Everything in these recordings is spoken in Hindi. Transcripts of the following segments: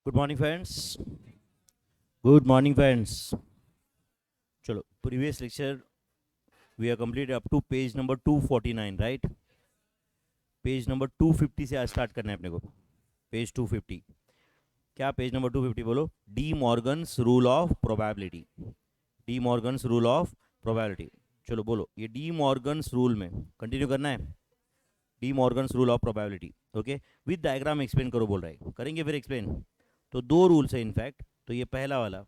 Good morning friends. Good morning friends. चलो, previous lecture we are complete up to page number 249, right? Page number 250 से आज स्टार्ट करना है अपने को। पेज 250। क्या पेज नंबर 250? बोलो। D Morgan's rule of probability. D Morgan's rule of probability. चलो बोलो, ये डी मॉर्गन्स रूल में कंटिन्यू करना है। De Morgan's rule of probability, okay. With diagram explain करो बोल रहा है, करेंगे फिर एक्सप्लेन। तो दो रूल्स है इनफैक्ट। तो ये पहला वाला।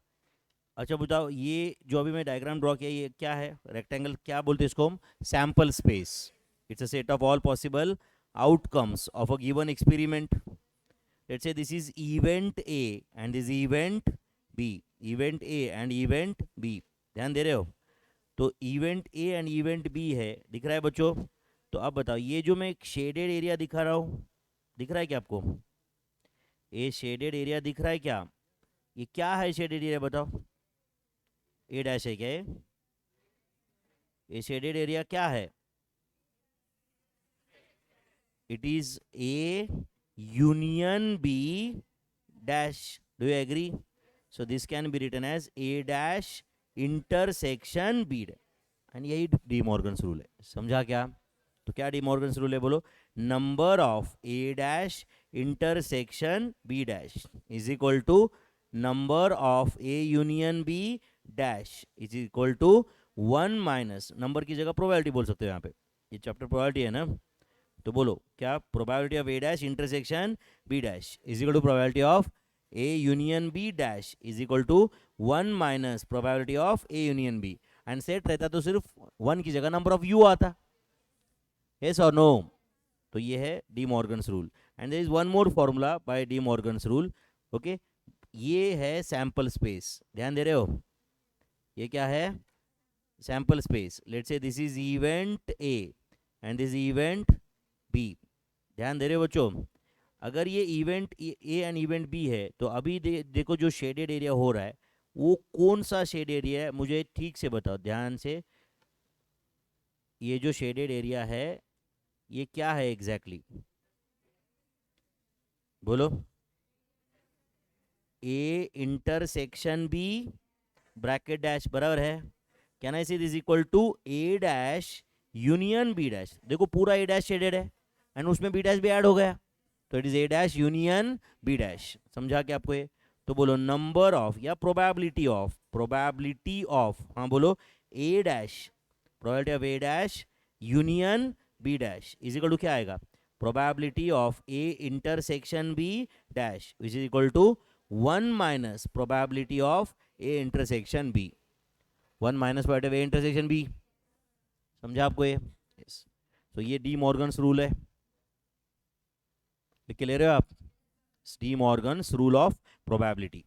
अच्छा बताओ, ये जो अभी मैं डायग्राम ड्रॉ किया, ये क्या है? रेक्टेंगल। क्या बोलते हैं इसको हम? Sample space. It's a set of all possible outcomes of a given experiment. Let's say this is event A and this event B. Event A and event B. ध्यान दे रहे हो? तो event A and event B है, दिख रहा है बच्चों? तो अब बताओ, ये जो मैं एक शेडेड एरिया दिखा रहा हूँ, दिख रहा है क्या आपको? ये शेडेड एरिया दिख रहा है क्या? ये क्या है शेडेड एरिया बताओ? ए डैश है क्या ये शेडेड एरिया क्या है? It is A union B dash. Do you agree? So this can be written as A dash intersection B dash. And यही डी मॉर्गन्स रूल है। समझा क्या? तो क्या डी मॉर्गन्स रूल है बोलो? Number of A dash intersection B dash is equal to number of A union B dash is equal to 1 minus, number की जगह प्रोबेबिलिटी बोल सकते हो यहाँ पे, ये चैप्टर प्रोबेबिलिटी है ना। तो बोलो क्या? Probability of A dash intersection B dash is equal to probability of A union B dash is equal to 1 minus probability of A union B. And set रहता तो सिर्फ 1 की जगह नंबर ऑफ यू आता। यस और नो? तो ये है De Morgan's rule. And there is one more formula by De Morgan's rule, okay. ये है सैंपल स्पेस। ध्यान दे रहे हो? ये क्या है? Sample space. Let's say this is event A and this event B. ध्यान दे रहे हो बच्चों? अगर ये event A and event B है, तो अभी देखो जो शेडेड एरिया हो रहा है, वो कौन सा शेड एरिया है? मुझे ठीक से बताओ ध्यान से। ये जो शेडेड एरिया है, ये क्या है एग्जैक्टली exactly? बोलो। A intersection B bracket dash बराबर है। Can I say this equal to A dash union B dash. देखो पूरा ए डैश शेडेड है एंड उसमें बी डैश भी ऐड हो गया, तो it is A dash union B dash. समझा क्या आपको ये? तो बोलो नंबर ऑफ या प्रोबेबिलिटी ऑफ, प्रोबेबिलिटी ऑफ, हाँ बोलो, A dash, probability of A dash union B dash is equal to क्या आएगा? Probability of A intersection B dash which is equal to 1 minus probability of A intersection B. 1 minus probability of A intersection B. समझा आपको ये? यस। तो ये डी मॉर्गन्स रूल है, लिख के ले रहे हो आप? De Morgan's rule of probability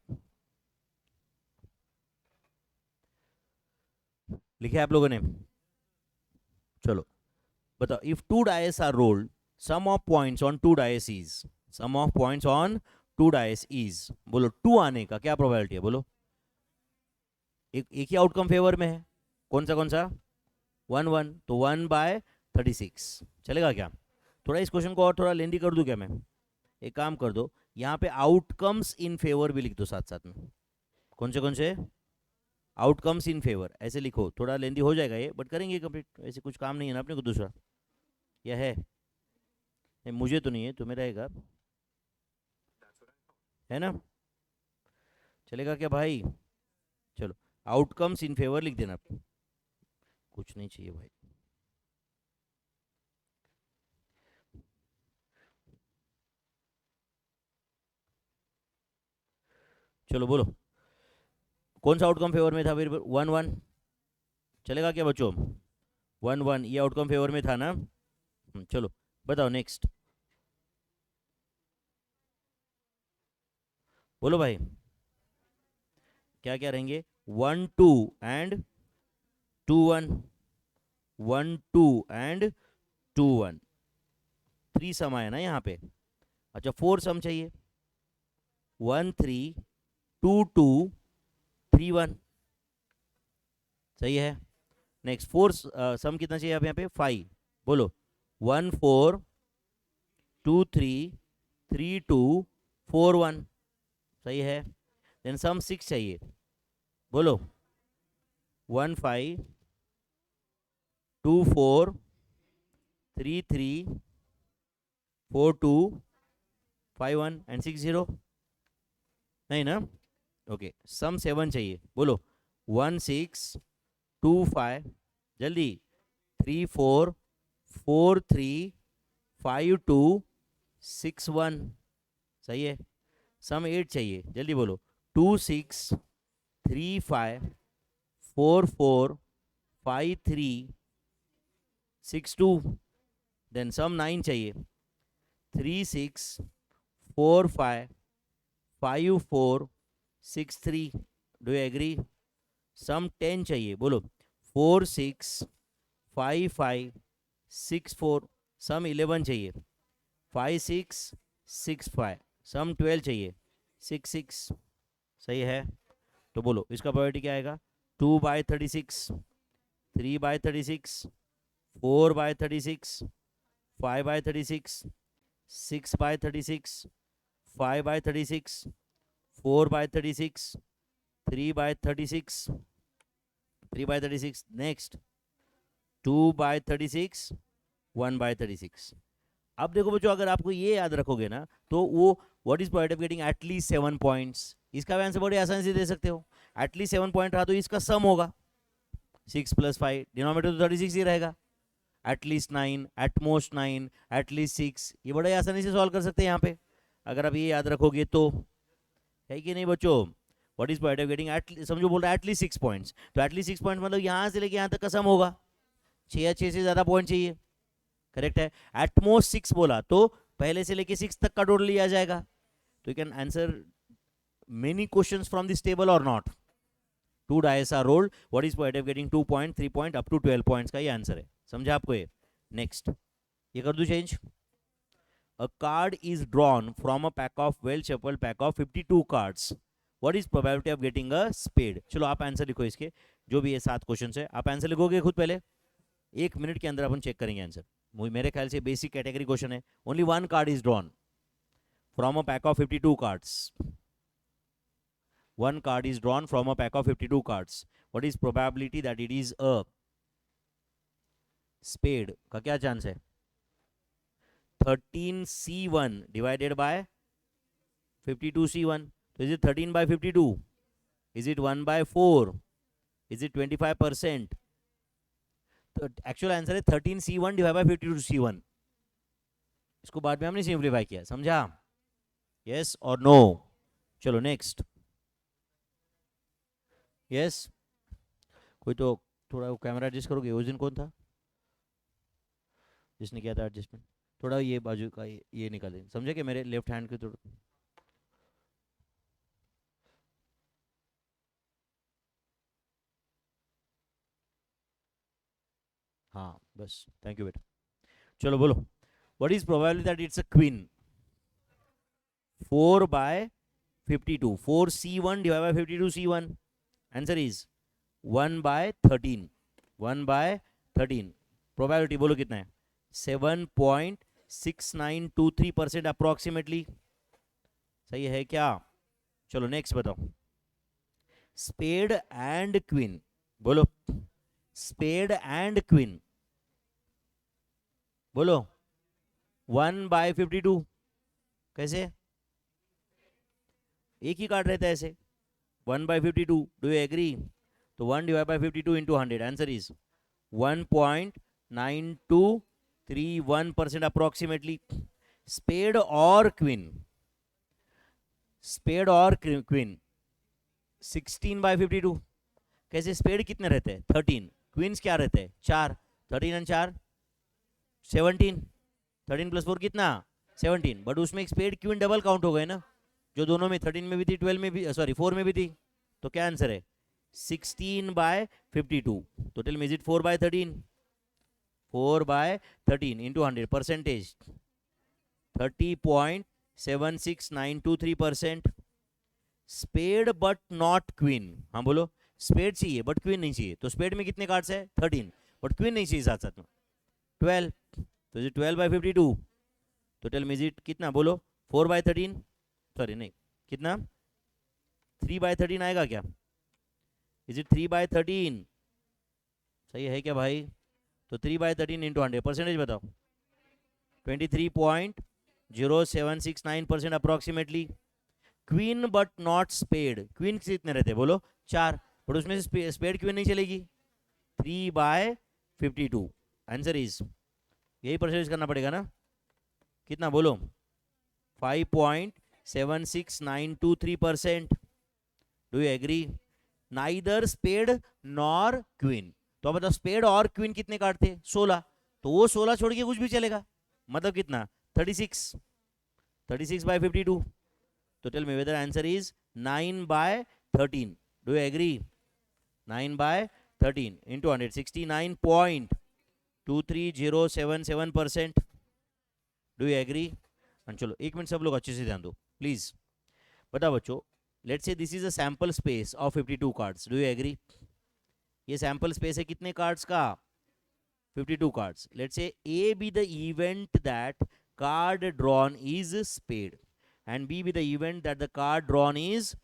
लिखे आप लोगों ने? चलो बताओ, if two dice are rolled, sum of points on two dice is, sum of points on two dice is, बोलो टू आने का क्या प्रोबेबिलिटी है? बोलो। एक ही आउटकम फेवर में है, कौन सा? 1 1, तो 1/36 चलेगा क्या? थोड़ा इस क्वेश्चन को और थोड़ा लेंदी कर दूं क्या मैं? एक काम कर दो, यहाँ पे आउटकम्स इन फेवर भी लिख दो साथ साथ में। कौन से आउटकम्स इन फेवर ऐसे लिखो। थोड़ा लेंदी हो जाएगा ये, बट करेंगे कंप्लीट, ऐसे कुछ काम नहीं है ना अपने को दूसरा। यह है नहीं, मुझे तो नहीं है, तुम्हें रहेगा, है ना? चलेगा क्या भाई? चलो, आउटकम्स इन फेवर लिख देना। कुछ नहीं चाहिए भाई। चलो बोलो, कौन सा आउटकम फेवर में था फिर? 1 1 चलेगा क्या बच्चों? 1 1 ये आउटकम फेवर में था ना? चलो बताओ नेक्स्ट। बोलो भाई, क्या क्या रहेंगे? 1 2 एंड 2 1, 1 2 एंड 2 1, 3 सम आया ना यहाँ पे। अच्छा 4 सम चाहिए, 1 3 2 2 3 1, सही है। नेक्स्ट 4 सम कितना चाहिए आप यहाँ पे? 5। बोलो 1 4 2 3 3 2 4 1, सही है। देन सम 6 चाहिए, बोलो। 1 5 2 4 3 3 4 2 5 1 एंड 6 0, नहीं ना? ओके, सम 7 चाहिए, बोलो। 1 6 2 5, जल्दी। 3 4 4 3 5 2 6 1, सही है। सम 8 चाहिए, जल्दी बोलो। 2 6 3 5 4 4 5 3 6 2, देन सम 9 चाहिए। 3 6 4 5 5 4 6 3, डू यू एग्री? सम 10 चाहिए, बोलो। 4 6 5 5 6 4, सम 11 चाहिए। 5 6 6 5, सम 12 चाहिए। 6 6, सही है। तो बोलो इसका प्रोबेबिलिटी क्या आएगा? 2 by 36, 3 by 36, 4 by 36, 5 by 36, 6 by 36, 5 by 36, 4 by 36, 3 by 36, 3 by 36, next 2 by 36, 1 by 36। अब देखो बच्चों, अगर आपको ये याद रखोगे ना, तो वो what is probability of getting at least 7 points, इसका भी आंसर बड़े आसानी से दे सकते हो। एटलीस्ट 7 पॉइंट रहा तो इसका सम होगा 6 + 5, डिनोमिनेटर तो 36 ही रहेगा। एटलीस्ट 9, एटमोस्ट 9, एटलीस्ट 6, ये बड़े आसानी से सॉल्व कर सकते हैं यहाँ पे, अगर आप ये याद रखोगे तो, है कि नहीं बच्चों? What is probability of getting, समझो बोल रहा है एटलीस्ट 6 पॉइंट्स, तो एटलीस्ट 6 पॉइंट मतलब यहाँ से लेके यहाँ तक का सम होगा। 6 या 6 से ज्यादा पॉइंट चाहिए, करेक्ट है। एटमोस्ट 6 बोला तो पहले से लेके 6 तक का टोटल लिया जाएगा। तो you can answer many questions from this table और not. 2 dice are rolled, what is probability of getting 2 point 3 point up to 12 points का ये आंसर है। समझा आपको ये? नेक्स्ट ये कर दूं change. A card is drawn from a pack of well-shuffled pack of 52 cards. What is probability of getting a spade? चलो आप आंसर लिखो इसके, जो भी ये 7 क्वेश्चन है आप आंसर लिखोगे खुद पहले, 1 मिनट के अंदर अपन चेक करेंगे आंसर। मेरे ख्याल से बेसिक कैटेगरी क्वेश्चन है। Only 1 card is drawn from a pack of 52 cards. 1 card is drawn from a pack of 52 cards. What is probability that it is a spade? का क्या चांस है? 13C1 divided by 52C1. So is it 13 by 52? Is it 1 by 4? Is it 25%? तो एक्चुअल आंसर है 13C1 डिवाइड बाय 52C1। इसको बाद में हमने सिंप्लीफाई किया, समझा? यस और नो? चलो नेक्स्ट। यस कोई तो थोड़ा वो कैमरा एडजस्ट करोगे? उस दिन कौन था जिसने किया था एडजस्टमेंट? थोड़ा ये बाजू का ये निकाल दें, समझे कि मेरे लेफ्ट हैंड के थोड़ा। हाँ बस, थैंक यू बेटा। चलो बोलो, what is probability that it's a queen? 4 by 52, 4C1 divided by 52C1, answer is 1 by 13, 1 by 13। Probability बोलो कितना है? 7.6923% अप्रोक्सीमेटली, सही है क्या? चलो नेक्स्ट बताओ। स्पेड एंड क्वीन, बोलो। स्पेड एंड क्वीन, बोलो। 1 by 52, कैसे? एक ही कार्ड रहता है ऐसे। 1 by 52, डू यू एग्री? तो 1 divided by 52 into 100, answer is 1.9231% approximately. Spade और क्वीन, स्पेड और क्वीन 16 by 52, कैसे? स्पेड कितने रहते हैं? 13, क्वींस क्या रहते हैं? 4, 13 and 4 17, 13 + 4 कितना? 17, बट उसमें एक स्पेड क्वीन डबल काउंट हो गए ना, जो दोनों में 13 में भी थी, 12 में भी, सॉरी 4 में भी थी। तो क्या आंसर है? 16 by 52। तो tell me, is it 4 by 13? 4 by 13 into 100, percentage 30.76923%। Spade but not queen, हाँ बोलो। स्पेड चाहिए बट क्वीन नहीं चाहिए, तो स्पेड में कितने कार्ड्स है? 13, बट क्वीन नहीं चाहिए साथ साथ में 12, तो इज 12 by 52। तो टेल मी, इज इट कितना? बोलो 4 by 13, सॉरी नहीं, कितना? 3/13 आएगा क्या? Is it 3/13? सही है क्या भाई? तो 3/13 इंटू 100, परसेंटेज बताओ। 23.0769% approximately. Queen but not spade, queen कितने रहते बोलो? 4, पर उसमें से स्पेड क्वीन नहीं चलेगी। 3/52 आंसर इज, यही परसेंटेज करना पड़ेगा ना? कितना बोलो? 5.76923%। Do you agree? Neither spade nor queen. तो अब बताओ स्पेड और क्वीन कितने काटते? 16, तो वो 16 छोड़ के कुछ भी चलेगा, मतलब कितना? 36, 36/52। तो tell me whether answer is 9/13। Do you agree? 9/13 into 100, 69.23077%। Do you agree? चलो एक मिनट सब लोग अच्छे से ध्यान दो प्लीज। बताओ बच्चों, let's say this is a sample space of 52 cards. Do you agree? ये सैंपल स्पेस है कितने कार्ड्स का? 52 cards. Let's say A be the event that card drawn is spade and B be the event that the card drawn is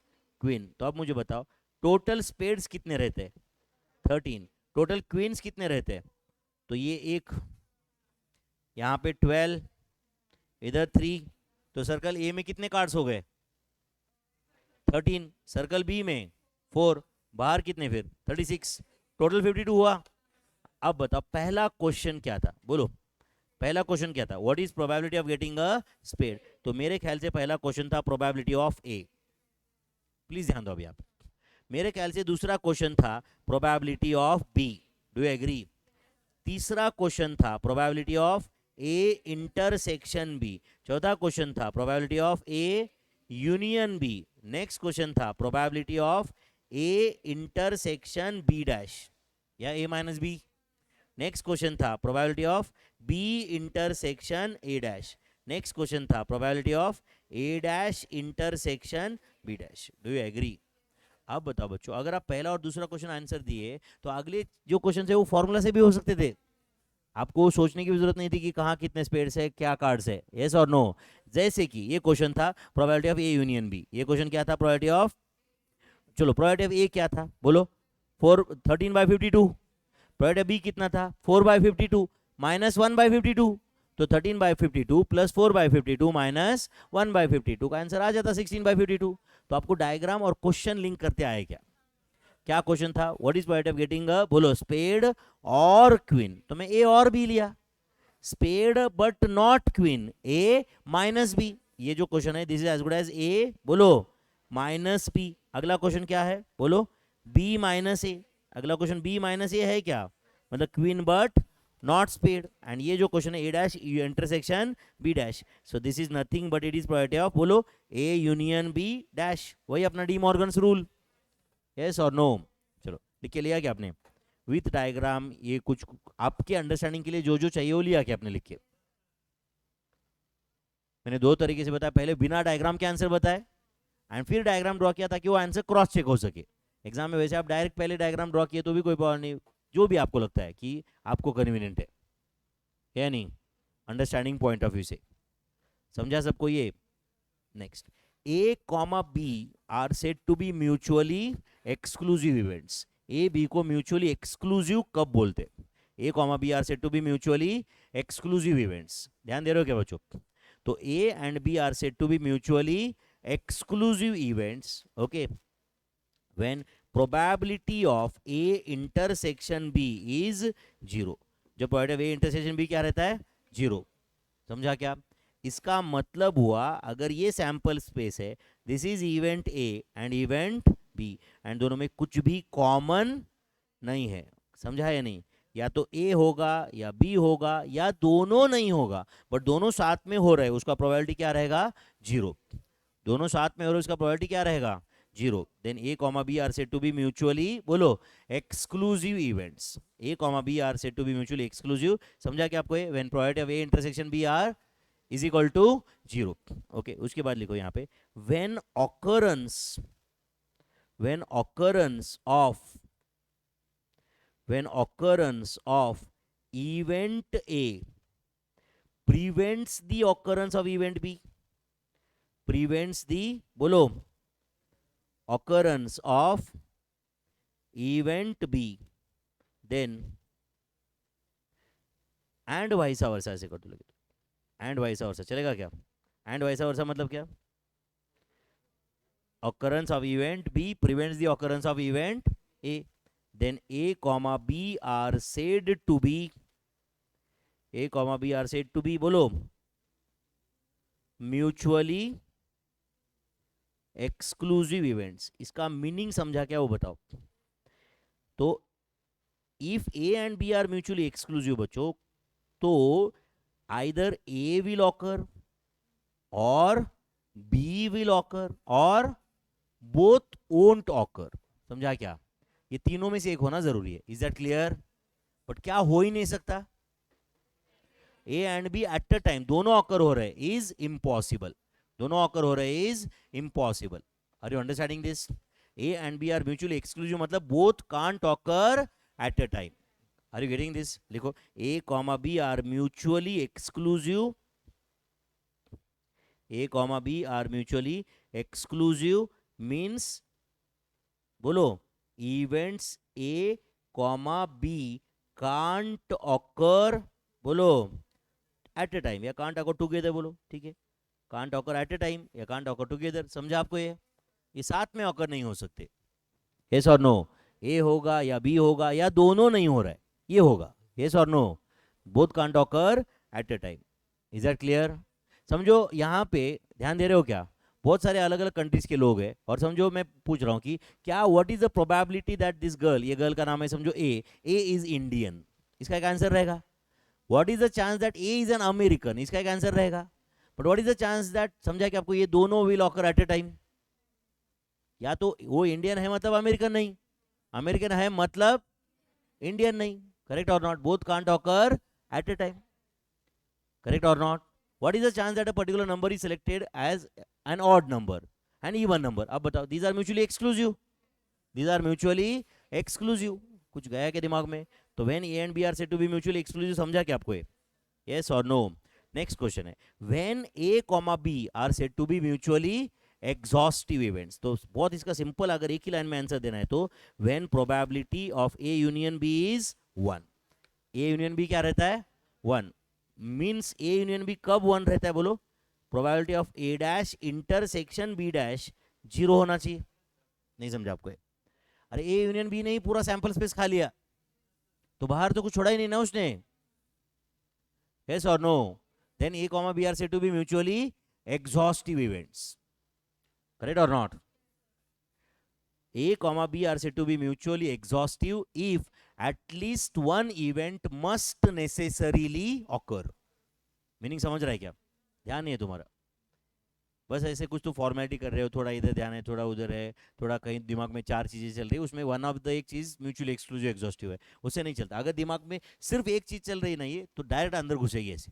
queen। तो अब मुझे बताओ टोटल स्पेड्स कितने रहते हैं? 13। टोटल क्वींस कितने रहते हैं? तो ये एक, यहाँ पे 12, इधर 3, तो सर्कल ए में कितने कार्ड्स हो गए? 13। सर्कल बी में 4, बाहर कितने फिर? 36, टोटल 52 हुआ। अब बताओ पहला क्वेश्चन क्या था बोलो? पहला क्वेश्चन क्या था? What is probability of getting a spade? तो मेरे ख्याल से पहला क्वेश्चन था प्रोबेबिलिटी ऑफ ए। प्लीज ध्यान दो अभी आप। मेरे ख्याल से दूसरा क्वेश्चन था probability of B. Do you agree? तीसरा क्वेश्चन था probability of A intersection B. चौथा क्वेश्चन था probability of A union B. Next question था probability of A intersection B dash या A minus B. Next question था probability of B intersection A dash. Next question था probability of A dash intersection B dash. Do you agree? अब बताओ बच्चों, अगर आप पहला और दूसरा क्वेश्चन आंसर दिए तो अगले जो क्वेश्चन है वो फॉर्मूला से भी हो सकते थे। आपको सोचने की भी जरूरत नहीं थी कि कहाँ कितने स्पेड्स है, क्या कार्ड्स है। यस और नो? जैसे कि ये क्वेश्चन था probability of A union B. ये क्वेश्चन क्या था? प्रोबेबिलिटी ऑफ, चलो प्रोबेबिलिटी ऑफ ए क्या था बोलो? 13/52। प्रोबेबिलिटी ऑफ बी कितना था? 4/52 माइनस 1/52। तो 13/52 प्लस 4/52 माइनस 1/52 का आंसर आ जाता 16/52। तो आपको डायग्राम और क्वेश्चन लिंक करते आए क्या? क्या क्वेश्चन था? What is probability of getting अ बोलो स्पेड और क्वीन? तो मैं ए और बी लिया, spade but not queen, A minus B. ये जो क्वेश्चन है this is as good as A बोलो माइनस बी। अगला क्वेश्चन क्या है बोलो? B minus A. अगला क्वेश्चन बी माइनस ए है क्या? मतलब queen but not spade. And ये जो क्वेश्चन है A dash intersection B dash. So this is nothing but it is probability of बोलो ए यूनियन बी डैश। वही अपना डी मॉर्गन्स रूल। यस और नो? चलो लिख के लिया क्या आपने विथ डायग्राम? ये कुछ आपके अंडरस्टैंडिंग के लिए जो जो चाहिए वो लिया क्या आपने लिख के? मैंने दो तरीके से बताया, पहले बिना डायग्राम के आंसर बताए एंड फिर डायग्राम ड्रॉ किया ताकि वो आंसर क्रॉस चेक हो सके एग्जाम में। वैसे आप डायरेक्ट पहले डायग्राम ड्रॉ किए तो भी कोई प्रॉब्लम नहीं, जो भी आपको लगता है कि आपको कन्वीनियंट है नहीं, अंडरस्टैंडिंग पॉइंट ऑफ व्यू से। समझा सबको ये? Next, A comma B are said to be mutually exclusive events. A B को म्यूचुअली एक्सक्लूसिव कब बोलते? A comma B are said to be mutually exclusive events. ध्यान दे रहे हो क्या बच्चों? तो A and B are said to be mutually exclusive events, okay, when probability of a intersection b is 0। जो probability of A intersection B क्या रहता है? 0। समझा क्या? इसका मतलब हुआ अगर ये सैंपल स्पेस है, this is event A and event B, and दोनों में कुछ भी कॉमन नहीं है। समझा या नहीं? या तो ए होगा या बी होगा या दोनों नहीं होगा, बट दोनों साथ में हो रहे, उसका प्रोबेबिलिटी क्या रहेगा? 0। दोनों साथ में हो रहे, उसका प्रोबेबिलिटी क्या रहेगा? 0। Then A comma B are said to be mutually बोलो exclusive events. A comma B are said to be mutually exclusive. समझा क्या आपको? When probability of A intersection B are is equal to 0। Okay, उसके बाद लिखो यहाँ पे when occurrence of event A prevents the occurrence of event B, prevents the बोलो occurrence of event B, then and vice versa ऐसे कर दो, and vice versa चलेगा क्या? and vice versa मतलब क्या? occurrence of event B prevents the occurrence of event A, then A comma B are said to be, A comma B are said to be, बोलो, mutually exclusive events. इसका मीनिंग समझा क्या वो बताओ. तो if A and B are mutually exclusive बच्चों, तो either A will occur or B will occur or both won't occur. समझा क्या? ये तीनों में से एक होना जरूरी है. Is that clear? बट क्या हो ही नहीं सकता. A and B at a time दोनों ऑकर हो रहे इज इम्पॉसिबल. दोनों ऑकर हो रहे is impossible. Are you understanding this? A and B are mutually exclusive मतलब both can't occur at a time. Are you getting this? लिखो A comma B are mutually exclusive. A comma B are mutually exclusive means, बोलो, events A comma B can't occur, बोलो, at a time या can't occur together, बोलो, ठीक है, can't occur at a time या can't occur together. समझा आपको? ये साथ में occur नहीं हो सकते. yes or no? A होगा या B होगा या दोनों नहीं हो रहा है, ये होगा. yes or no? both can't occur at a time. is that clear? समझो यहाँ पे ध्यान दे रहे हो क्या? बहुत सारे अलग अलग कंट्रीज के लोग हैं और समझो मैं पूछ रहा हूँ कि क्या what is the probability that this girl, ये गर्ल का नाम है समझो ए इज इंडियन, इसका एक आंसर रहेगा. What is the chance that A is an American, इसका एक आंसर रहेगा. But what is the chance that, समझा कि आपको ये दोनों will occur eight A time. या तो वो इंडियन है मतलब अमेरिकन नहीं, अमेरिकन है मतलब इंडियन नहीं. करेक्ट और not? Both can't occur eight A time. Correct और not? What is the chance that a particular number is selected as an odd number, an even number? अब बताओ. These are mutually exclusive. These are mutually exclusive. कुछ गया क्या दिमाग में? तो when A and B are said to be mutually exclusive, समझा क्या आपको ये? Yes or no? Next question है when A comma B are said to be mutually exhaustive events. तो बहुत इसका सिंपल, अगर एक ही लाइन में आंसर देना है तो when probability of A union B is 1. A union B क्या रहता है? 1. मीन्स ए यूनियन बी कब 1 रहता है? बोलो. Probability of A dash intersection B dash 0 होना चाहिए. नहीं समझा आपको? अरे ए यूनियन बी नहीं, पूरा सैंपल स्पेस खा लिया तो बाहर तो कुछ छोड़ा ही नहीं ना उसने. यस और no? Then A comma B are said to be mutually exhaustive events. Correct और not? A comma B are said to be mutually exhaustive if at least one event must necessarily occur. Meaning समझ रहा है क्या? ध्यान नहीं है तुम्हारा, बस ऐसे कुछ तो फॉर्मेलिटी कर रहे हो, थोड़ा इधर ध्यान है, थोड़ा उधर है, थोड़ा कहीं दिमाग में 4 चीजें चल रही है, उसमें वन ऑफ द एक चीज म्यूचुअली एक्सक्लूसिव एग्जॉस्टिव है, उससे नहीं चलता. अगर दिमाग में सिर्फ एक चीज चल रही नहीं है तो डायरेक्ट अंदर घुसेगी ऐसे.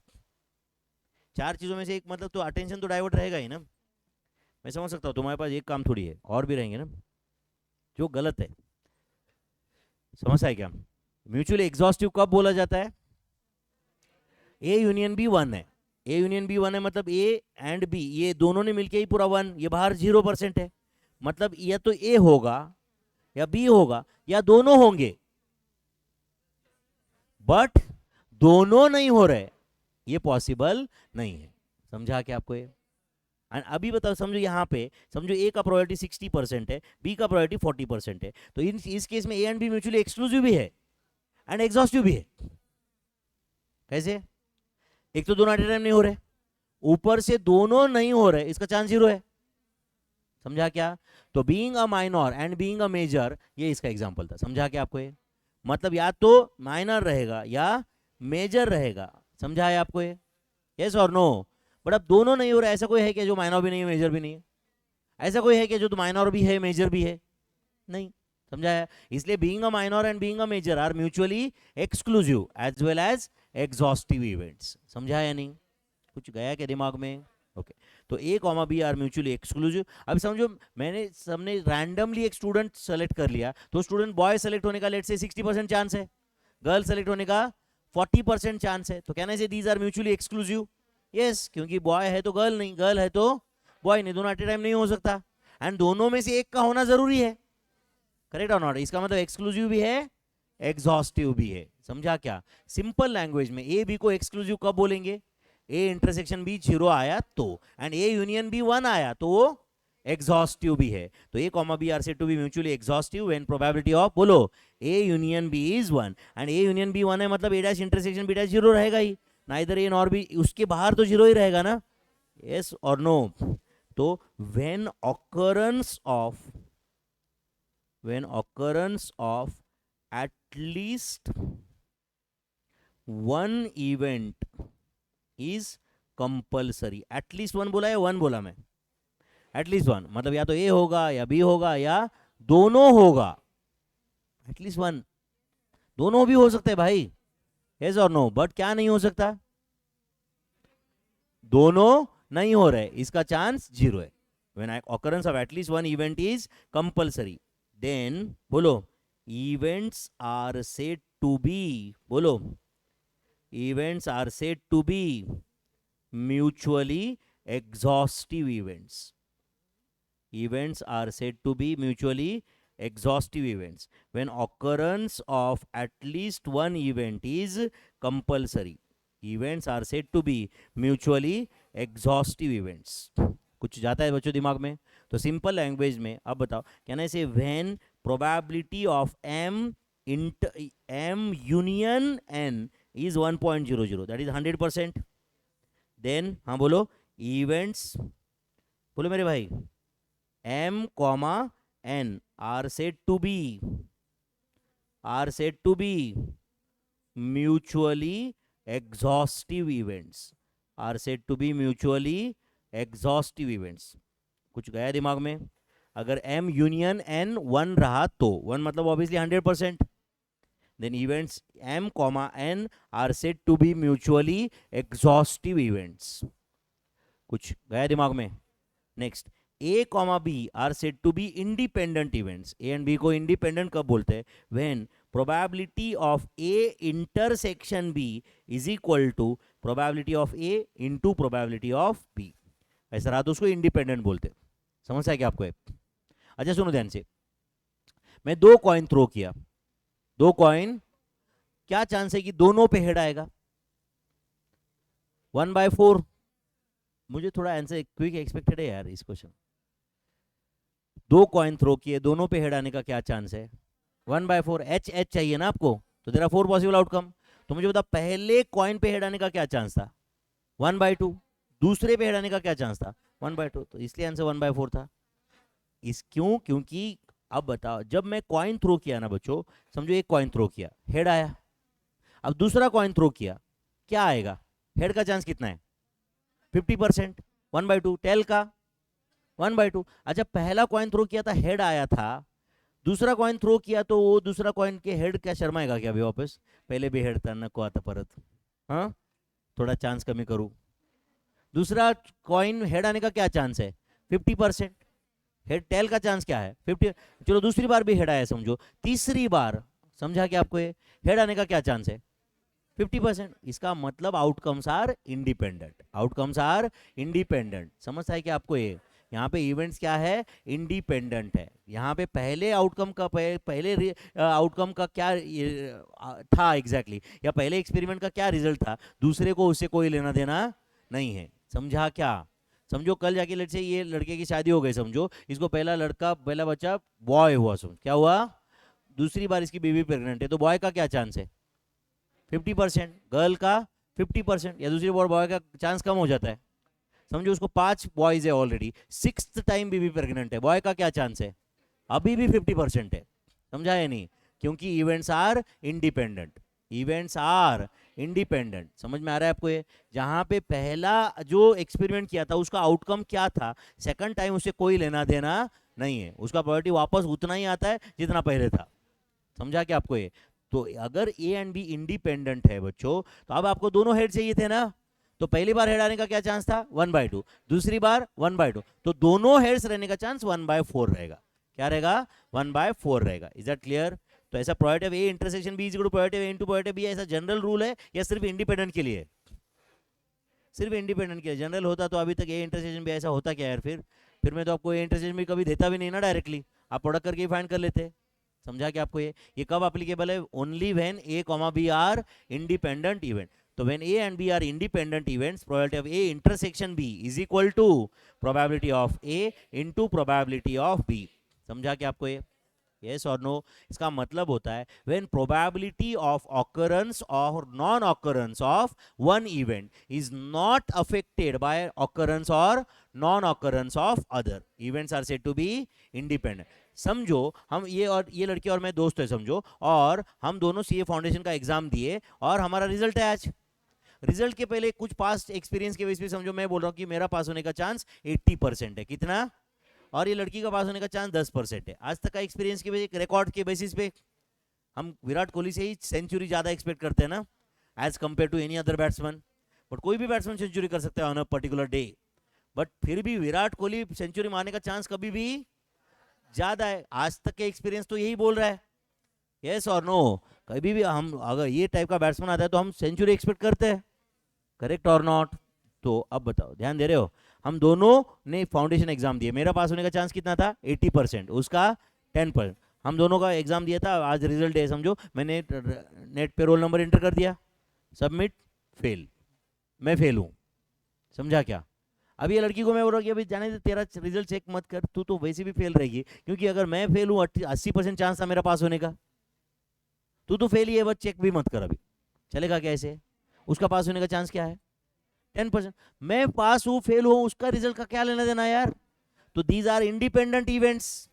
4 चीजों में से एक मतलब तो अटेंशन तो डाइवर्ट रहेगा ही ना. मैं समझ सकता हूँ, तुम्हारे पास एक काम थोड़ी है, और भी रहेंगे ना जो गलत है. समझ आए क्या? म्यूचुअली एग्जॉस्टिव कब बोला जाता है? ए यूनियन बी 1 है. ए यूनियन बी 1 है मतलब ए एंड बी ये दोनों ने मिलके ही पूरा 1, ये बाहर 0% है. मतलब या तो ए होगा या बी होगा या दोनों होंगे, बट दोनों नहीं हो रहे, ये पॉसिबल नहीं है. समझा क्या आपको ये? अभी बताओ, समझो यहाँ पे समझो ए का प्रोबेबिलिटी 60% है, बी का प्रोबेबिलिटी 40% है, तो इस केस में ए एंड बी म्यूचुअली एक्सक्लूसिव भी है एंड एग्जॉस्टिव भी है. कैसे? एक तो दोनों एट ए टाइम नहीं हो रहे, ऊपर से दोनों नहीं हो रहे, इसका चांस 0 है. समझा क्या? तो being a minor and being a major, ये इसका एग्जांपल था. समझा क्या आपको ये? मतलब या तो माइनर रहेगा या मेजर रहेगा. समझा है आपको ये? यस और नो? बट अब दोनों नहीं हो रहा. ऐसा कोई है क्या जो माइनर भी नहीं है मेजर भी नहीं है? ऐसा कोई है क्या जो तो माइनर भी है मेजर भी है? नहीं. समझा है? इसलिए being a minor and being a major are mutually exclusive as well as exhaustive events. समझा या नहीं? कुछ गया क्या दिमाग में? ओके. तो A comma B are mutually exclusive. अब समझो मैंने सबने रैंडमली एक स्टूडेंट सेलेक्ट कर लिया, तो स्टूडेंट बॉय सेलेक्ट होने का लेट से 60% चांस है, गर्ल सेलेक्ट होने का 40% चांस है. तो कहने से these are mutually exclusive. Yes, क्योंकि बॉय है तो गर्ल नहीं, गर्ल है तो बॉय नहीं, दोनों एट ए टाइम नहीं हो सकता. एंड दोनों में से एक का होना जरूरी है, करेक्ट और नॉट? इसका मतलब एक्सक्लूसिव भी है, एग्जॉस्टिव भी है। समझा क्या? सिंपल लैंग्वेज में ए बी को एक्सक्लूसिव कब बोलेंगे? ए इंटरसेक्शन बी 0 आया तो, एंड ए यूनियन बी 1 आया तो वो एग्जॉस्टिव भी है। तो A comma B are said to be mutually exhaustive when probability of, बोलो, A union B is 1, and A union B 1 है मतलब A dash intersection B dash 0 रहेगा ही, नाइदर ए नॉर बी, उसके बाहर तो 0 ही रहेगा ना, यस और नो? तो when occurrence of at least one event is compulsory, at least one बोला या one बोला मैं? at least one मतलब या तो A होगा या B होगा या दोनों होगा, at least one, दोनों भी हो सकते हैं भाई, yes और no, बट क्या नहीं हो सकता? दोनों नहीं हो रहे, इसका चांस 0 है। when occurrence of at least one event is compulsory, then बोलो, events are said to be, बोलो, events are said to be mutually exhaustive events. Events are said to be mutually exhaustive events when occurrence of at least one event is compulsory. Events are said to be mutually exhaustive events. कुछ जाता है बच्चों दिमाग में? तो सिंपल लैंग्वेज में अब बताओ, can I say when probability of m union n is 1.00, that is 100%, then हाँ बोलो, इवेंट्स, बोलो मेरे भाई, m comma n are said to be mutually exhaustive events, are said to be mutually exhaustive events. कुछ गया दिमाग में? अगर m यूनियन n 1 रहा तो 1 मतलब obviously 100%, then events m comma n are said to be mutually exhaustive events. कुछ गया दिमाग में? Next, a comma b are said to be independent events. a and b को independent कब बोलते हैं? when probability of a intersection b is equal to probability of a into probability of b. ऐसा रहा तो उसको इंडिपेंडेंट बोलते। समझ आया क्या आपको? अच्छा सुनो ध्यान से, मैं 2 कॉइन थ्रो किया, 2 कॉइन, क्या चांस है कि दोनों पे हेड आएगा? 1/4। मुझे थोड़ा आंसर क्विक एक्सपेक्टेड है यार इस क्वेश्चन। 2 कॉइन थ्रो किए, दोनों पे हेड आने का क्या चांस है? 1/4। एच चाहिए ना आपको, तो देयर आर 4 पॉसिबल आउटकम। तो मुझे बता, पहले कॉइन पे हेड आने का क्या चांस था? 1/2। दूसरे पे हेड आने का क्या चांस था? 1/2। तो इसलिए आंसर 1/4 था। क्यों? क्योंकि अब बताओ, जब मैं कॉइन थ्रो किया ना बच्चों, समझो एक कॉइन थ्रो किया, हेड आया, अब दूसरा कॉइन थ्रो किया, क्या आएगा? हेड का चांस कितना है? 50%, 1/2। टेल का 1/2। अच्छा, पहला कॉइन थ्रो किया था, हेड आया था, दूसरा कॉइन थ्रो किया तो वो दूसरा कॉइन के हेड क्या शर्माएगा क्या अभी वापस? पहले भी हेड था, नको आता परत, हाँ थोड़ा चांस कमी करूं। दूसरा कॉइन हेड आने का क्या चांस है? 50%। हेड टेल का चांस क्या है? 50। चलो दूसरी बार भी हेड आया समझो, तीसरी बार, समझा क्या आपको? हेड आने का क्या चांस है? 50%। इसका मतलब outcomes are independent, outcomes are independent. समझ है क्या आपको? ये यहाँ पे इवेंट्स क्या है? इंडिपेंडेंट है। यहाँ पे पहले आउटकम का पहले आउटकम का क्या था एग्जैक्टली, या पहले एक्सपेरिमेंट का क्या रिजल्ट था, दूसरे को उससे कोई लेना देना नहीं है। समझा क्या? समझो कल जाके लेट से ये लड़के की शादी हो गई, समझो इसको पहला बच्चा बॉय हुआ, समझ क्या हुआ? दूसरी बार इसकी बीवी प्रेग्नेंट है, तो बॉय का क्या चांस है? 50%। गर्ल का 50%, या दूसरी बार बॉय का चांस कम हो जाता है। समझो उसको 5 बॉयज है ऑलरेडी, 6th टाइम बीवी प्रेग्नेंट है, बॉय का क्या चांस है? अभी भी 50% है। समझा या नहीं? क्योंकि events are independent, events are independent. समझ में आ रहा है आपको? ये जहां पे पहला जो एक्सपेरिमेंट किया था उसका आउटकम क्या था, सेकंड टाइम उसे कोई लेना देना नहीं है, उसका प्रोबेबिलिटी वापस उतना ही आता है जितना पहले था। समझा क्या आपको? ये तो अगर ए एंड बी इंडिपेंडेंट है बच्चों, तो अब आपको दोनों हेड चाहिए थे ना, तो पहली बार हेड आने का क्या चांस था? 1/2। दूसरी बार 1/2, तो दोनों हेड्स रहने का चांस 1/4 रहेगा। क्या रहेगा? 1/4 रहेगा। Is that clear? तो ऐसा probability of A intersection B is equal to probability of A into probability B, ऐसा जनरल रूल है या सिर्फ इंडिपेंडेंट के लिए? सिर्फ इंडिपेंडेंट के लिए जनरल होता तो अभी तक ए इंटरसेक्शन बी ऐसा होता क्या यार? फिर फिर मैं तो आपको ये इंटरसेक्शन भी कभी देता भी नहीं ना डायरेक्टली, आप प्रोडक्ट करके ही फाइंड कर लेते। समझा कि आपको ये कब अप्लीकेबल है? Only when A comma B are independent event. तो when A and B are independent events, probability of A intersection B is equal to probability of A into probability of B. समझा कि आपको ये? yes or no? इसका मतलब होता है when probability of occurrence or non occurrence of one event is not affected by occurrence or non occurrence of other events are said to be independent। समझो हम ये लड़की और मैं दोस्त है समझो, और हम दोनों सीए फाउंडेशन का एग्जाम दिए और हमारा रिजल्ट है आज। रिजल्ट के पहले कुछ पास्ट एक्सपीरियंस के बेस पे समझो मैं बोल रहा हूं कि मेरा पास होने का चांस 80% है। कितना? और ये लड़की का पास होने का चांस 10% है। आज तक का एक्सपीरियंस के रिकॉर्ड के बेसिस पे हम विराट कोहली से ही सेंचुरी ज्यादा एक्सपेक्ट करते हैं ना, as compare to any other batsman. But कोई भी बैट्समैन सेंचुरी कर सकता है on a particular day, but फिर भी विराट कोहली सेंचुरी मारने का चांस कभी भी ज्यादा है। आज तक के एक्सपीरियंस तो यही बोल रहा है, यस और नो? कभी भी हम अगर ये टाइप का बैट्समैन आता है तो हम सेंचुरी एक्सपेक्ट करते हैं, करेक्ट और नॉट? तो अब बताओ, ध्यान दे रहे हो? हम दोनों ने फाउंडेशन एग्जाम दिए, मेरा पास होने का चांस कितना था? 80%, उसका 10%। हम दोनों का एग्जाम दिया था, आज रिजल्ट है समझो, मैंने नेट पे रोल नंबर एंटर कर दिया, सबमिट, फेल, मैं फेल हूं। समझा क्या? अभी ये लड़की को मैं बोल रहा हूँ कि अभी जाने दे, तेरा रिजल्ट चेक मत कर, तू तो वैसे भी फेल रहेगी, क्योंकि अगर मैं फेल हूँ 80% चांस था मेरा पास होने का, तू तो फेल ही है, बस चेक भी मत कर अभी, चलेगा कैसे? उसका पास होने का चांस क्या है? 10%। मैं पास हूं फेल हूं उसका रिजल्ट का क्या लेना देना यार? तो these are independent events,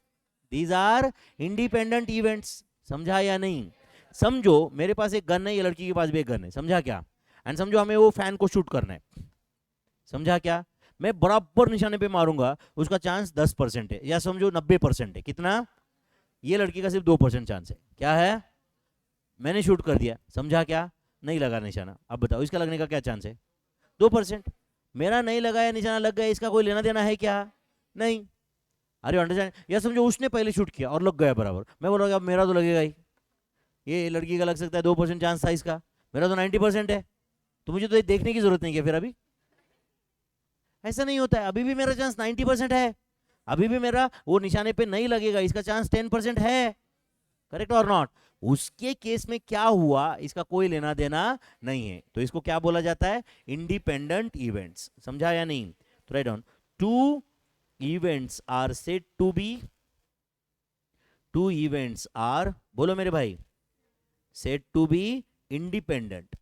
these are independent events. समझा या नहीं? समझो मेरे पास एक गन है, ये लड़की के पास भी एक गन है, समझा क्या? एंड समझो हमें वो फैन को शूट करना है, समझा क्या? मैं बराबर निशाने पे मारूंगा, उसका चांस 10% है, या समझो 90% है। कितना? ये लड़की का सिर्फ 2% चांस है। क्या है? मैंने शूट कर दिया, समझा क्या? नहीं लगा निशाना। अब बताओ इसका लगने का क्या चांस है? 2%। मेरा नहीं लगाया निशाना लग गया, इसका कोई लेना देना है क्या? नहीं। अरे अंडरस्टैंड? या समझो उसने पहले शूट किया और लग गया बराबर, मैं बोल रहा हूँ अब मेरा तो लगेगा ही, ये लड़की का लग सकता है 2% चांस था इसका, मेरा तो 90% है, तो मुझे तो ये देखने की जरूरत नहीं है फिर। अभी ऐसा नहीं होता है, अभी भी मेरा चांस 90% है, अभी भी मेरा वो निशाने पे नहीं लगेगा, इसका चांस 10% है, करेक्ट और नॉट? उसके केस में क्या हुआ इसका कोई लेना देना नहीं है, तो इसको क्या बोला जाता है? Independent events. समझा या नहीं? तो write down, two events are, बोलो मेरे भाई, said to be independent.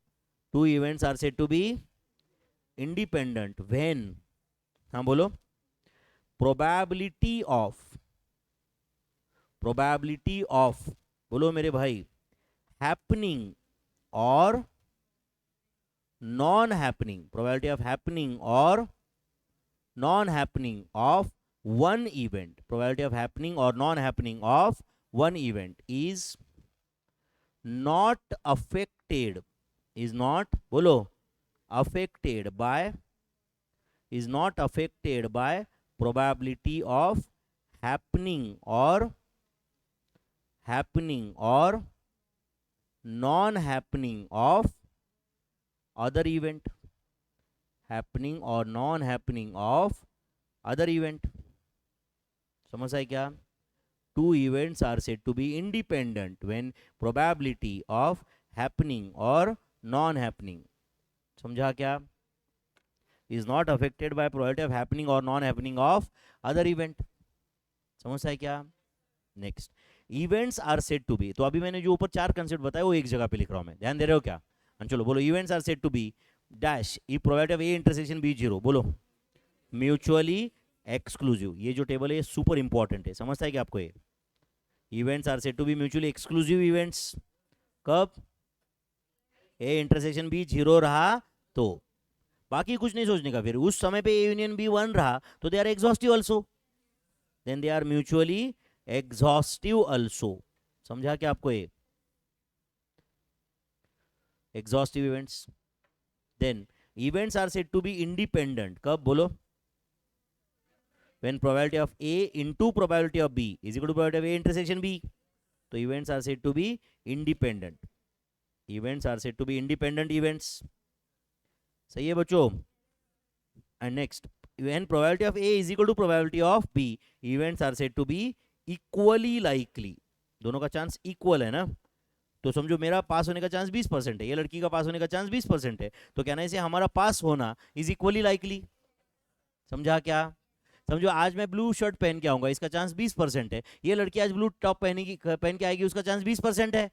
Two events are said to be independent when, हाँ बोलो, प्रोबेबिलिटी ऑफ, बोलो मेरे भाई, हैपनिंग और non happening, probability of happening और non happening of one event, probability of happening और non happening of one event is not affected, is not, बोलो, affected by, is not affected by probability of happening और non happening of other event, happening और non happening of other event. समझ आए क्या? Two events are said to be independent when probability of happening और नॉन हैपनिंग, समझा क्या? Is not affected by probability of happening और non happening of other event. समझ आए क्या? Next, events are said to be, तो अभी मैंने जो ऊपर 4 कंसेप्ट बताए वो एक जगह पे लिख रहा हूं मैं, ध्यान दे रहे हो क्या? चलो बोलो, events are said to be dash if probability of A intersection B 0, बोलो, म्यूचुअली एक्सक्लूसिव। ये जो टेबल है ये सुपर इंपॉर्टेंट है, समझता है कि आपको? ये events are said to be mutually exclusive events कब? ए इंटरसेक्शन बी 0 रहा तो, बाकी कुछ नहीं सोचने का। फिर उस समय पे ए यूनियन बी 1 रहा तो they are exhaustive also, then they are mutually exhaustive also. समझा क्या आपको? ये exhaustive events. Then events are said to be independent कब? बोलो, when probability of A into probability of B is equal to probability of A intersection B, तो events are said to be independent, events are said to be independent events। सही है बच्चों? And next, when probability of A is equal to probability of B, events are said to be equally likely. दोनों का चांस इक्वल है ना, तो समझो मेरा पास होने का चांस 20% है, ये लड़की का पास होने का चांस 20% है, तो कहना है हमारा पास होना इज इक्वली लाइकली। समझा क्या? समझो आज मैं ब्लू शर्ट पहन के आऊंगा, इसका चांस 20% है, ये लड़की आज ब्लू टॉप पहन के आएगी, उसका चांस 20% है,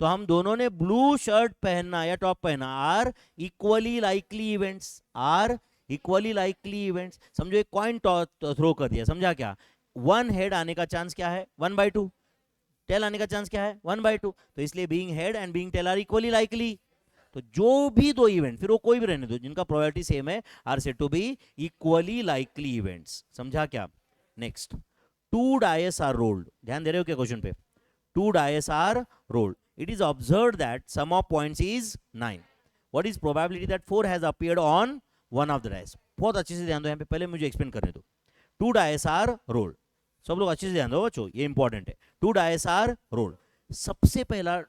तो हम दोनों ने ब्लू शर्ट पहनना या टॉप पहना are equally likely events, are equally likely events. समझो एक कॉइन थ्रो कर दिया, समझा क्या? 1 हेड आने का चांस क्या है? 1/2। टेल आने का चांस क्या है? 1/2। तो इसलिए being head and being tail are equally likely. तो जो भी दो इवेंट, फिर वो कोई भी रहने दो, जिनका प्रोबेबिलिटी सेम है, are said to be equally likely events. समझा क्या? Next, 2 dice are rolled. ध्यान दे रहे हो क्या क्वेश्चन पे? 2 dice are rolled, it is observed that sum of points is 9. What is probability that 4 has appeared on one of the dice? बहुत अच्छे से ध्यान दो यहाँ पे, पहले मुझे एक्सप्लेन करने दो। 2 dice are rolled, सब लोग अच्छे से ध्यान दो बच्चों, ये इंपॉर्टेंट है। 2 dice are rolled, सबसे पहला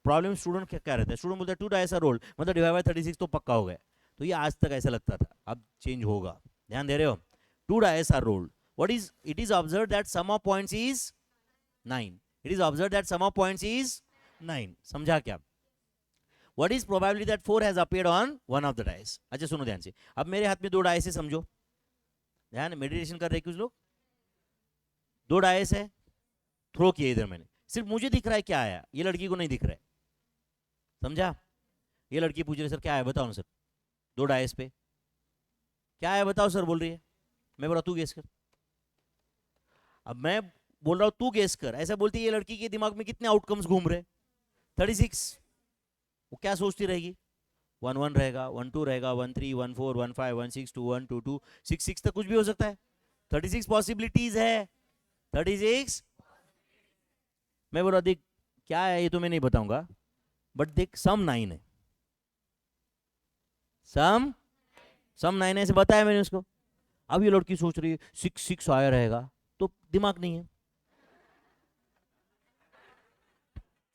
प्रॉब्लम स्टूडेंट क्या रहता है? स्टूडेंट बोलता है 2 dice are rolled मतलब डिवाइड बाय 36 तो पक्का हो गया। तो ये आज तक ऐसा लगता था, अब चेंज होगा, ध्यान दे रहे हो? 2 dice are rolled, what is it is observed that sum of points is 9. It is observed that sum of points is 9। समझा क्या? What is probability that 4 has appeared on one of the dice? अच्छा सुनो ध्यान से, अब मेरे हाथ में 2 डाइस है, समझो ध्यान, मेडिटेशन कर रहे हैं कुछ लोग। 2 डाइस है, थ्रो किए इधर मैंने, सिर्फ मुझे दिख रहा है क्या आया, ये लड़की को नहीं दिख रहा है। समझा? ये लड़की पूछ रही है सर क्या है बताओ ना सर, 2 डाइस पे क्या है बताओ सर, बोल रही है। मैं बोला तू गेस कर। अब मैं बोल रहा हूं तू गेस कर, ऐसा बोलती है, ये लड़की के दिमाग में कितने आउटकम्स घूम रहे? 36। वो क्या सोचती रहेगी? 1 1 रहेगा, 1 2 रहेगा, 1 3 1 4 1 5 1 6 2 1 2 2 6 6 तक कुछ भी हो सकता है। 36 पॉसिबिलिटीज है, 36। मैं बोल रहा देख क्या है, ये तो मैं नहीं बताऊंगा, बट देख सम 9 है, सम 9 ऐसे बताया मैंने उसको। अब ये लड़की सोच रही है 6 6 आया रहेगा, तो दिमाग नहीं है।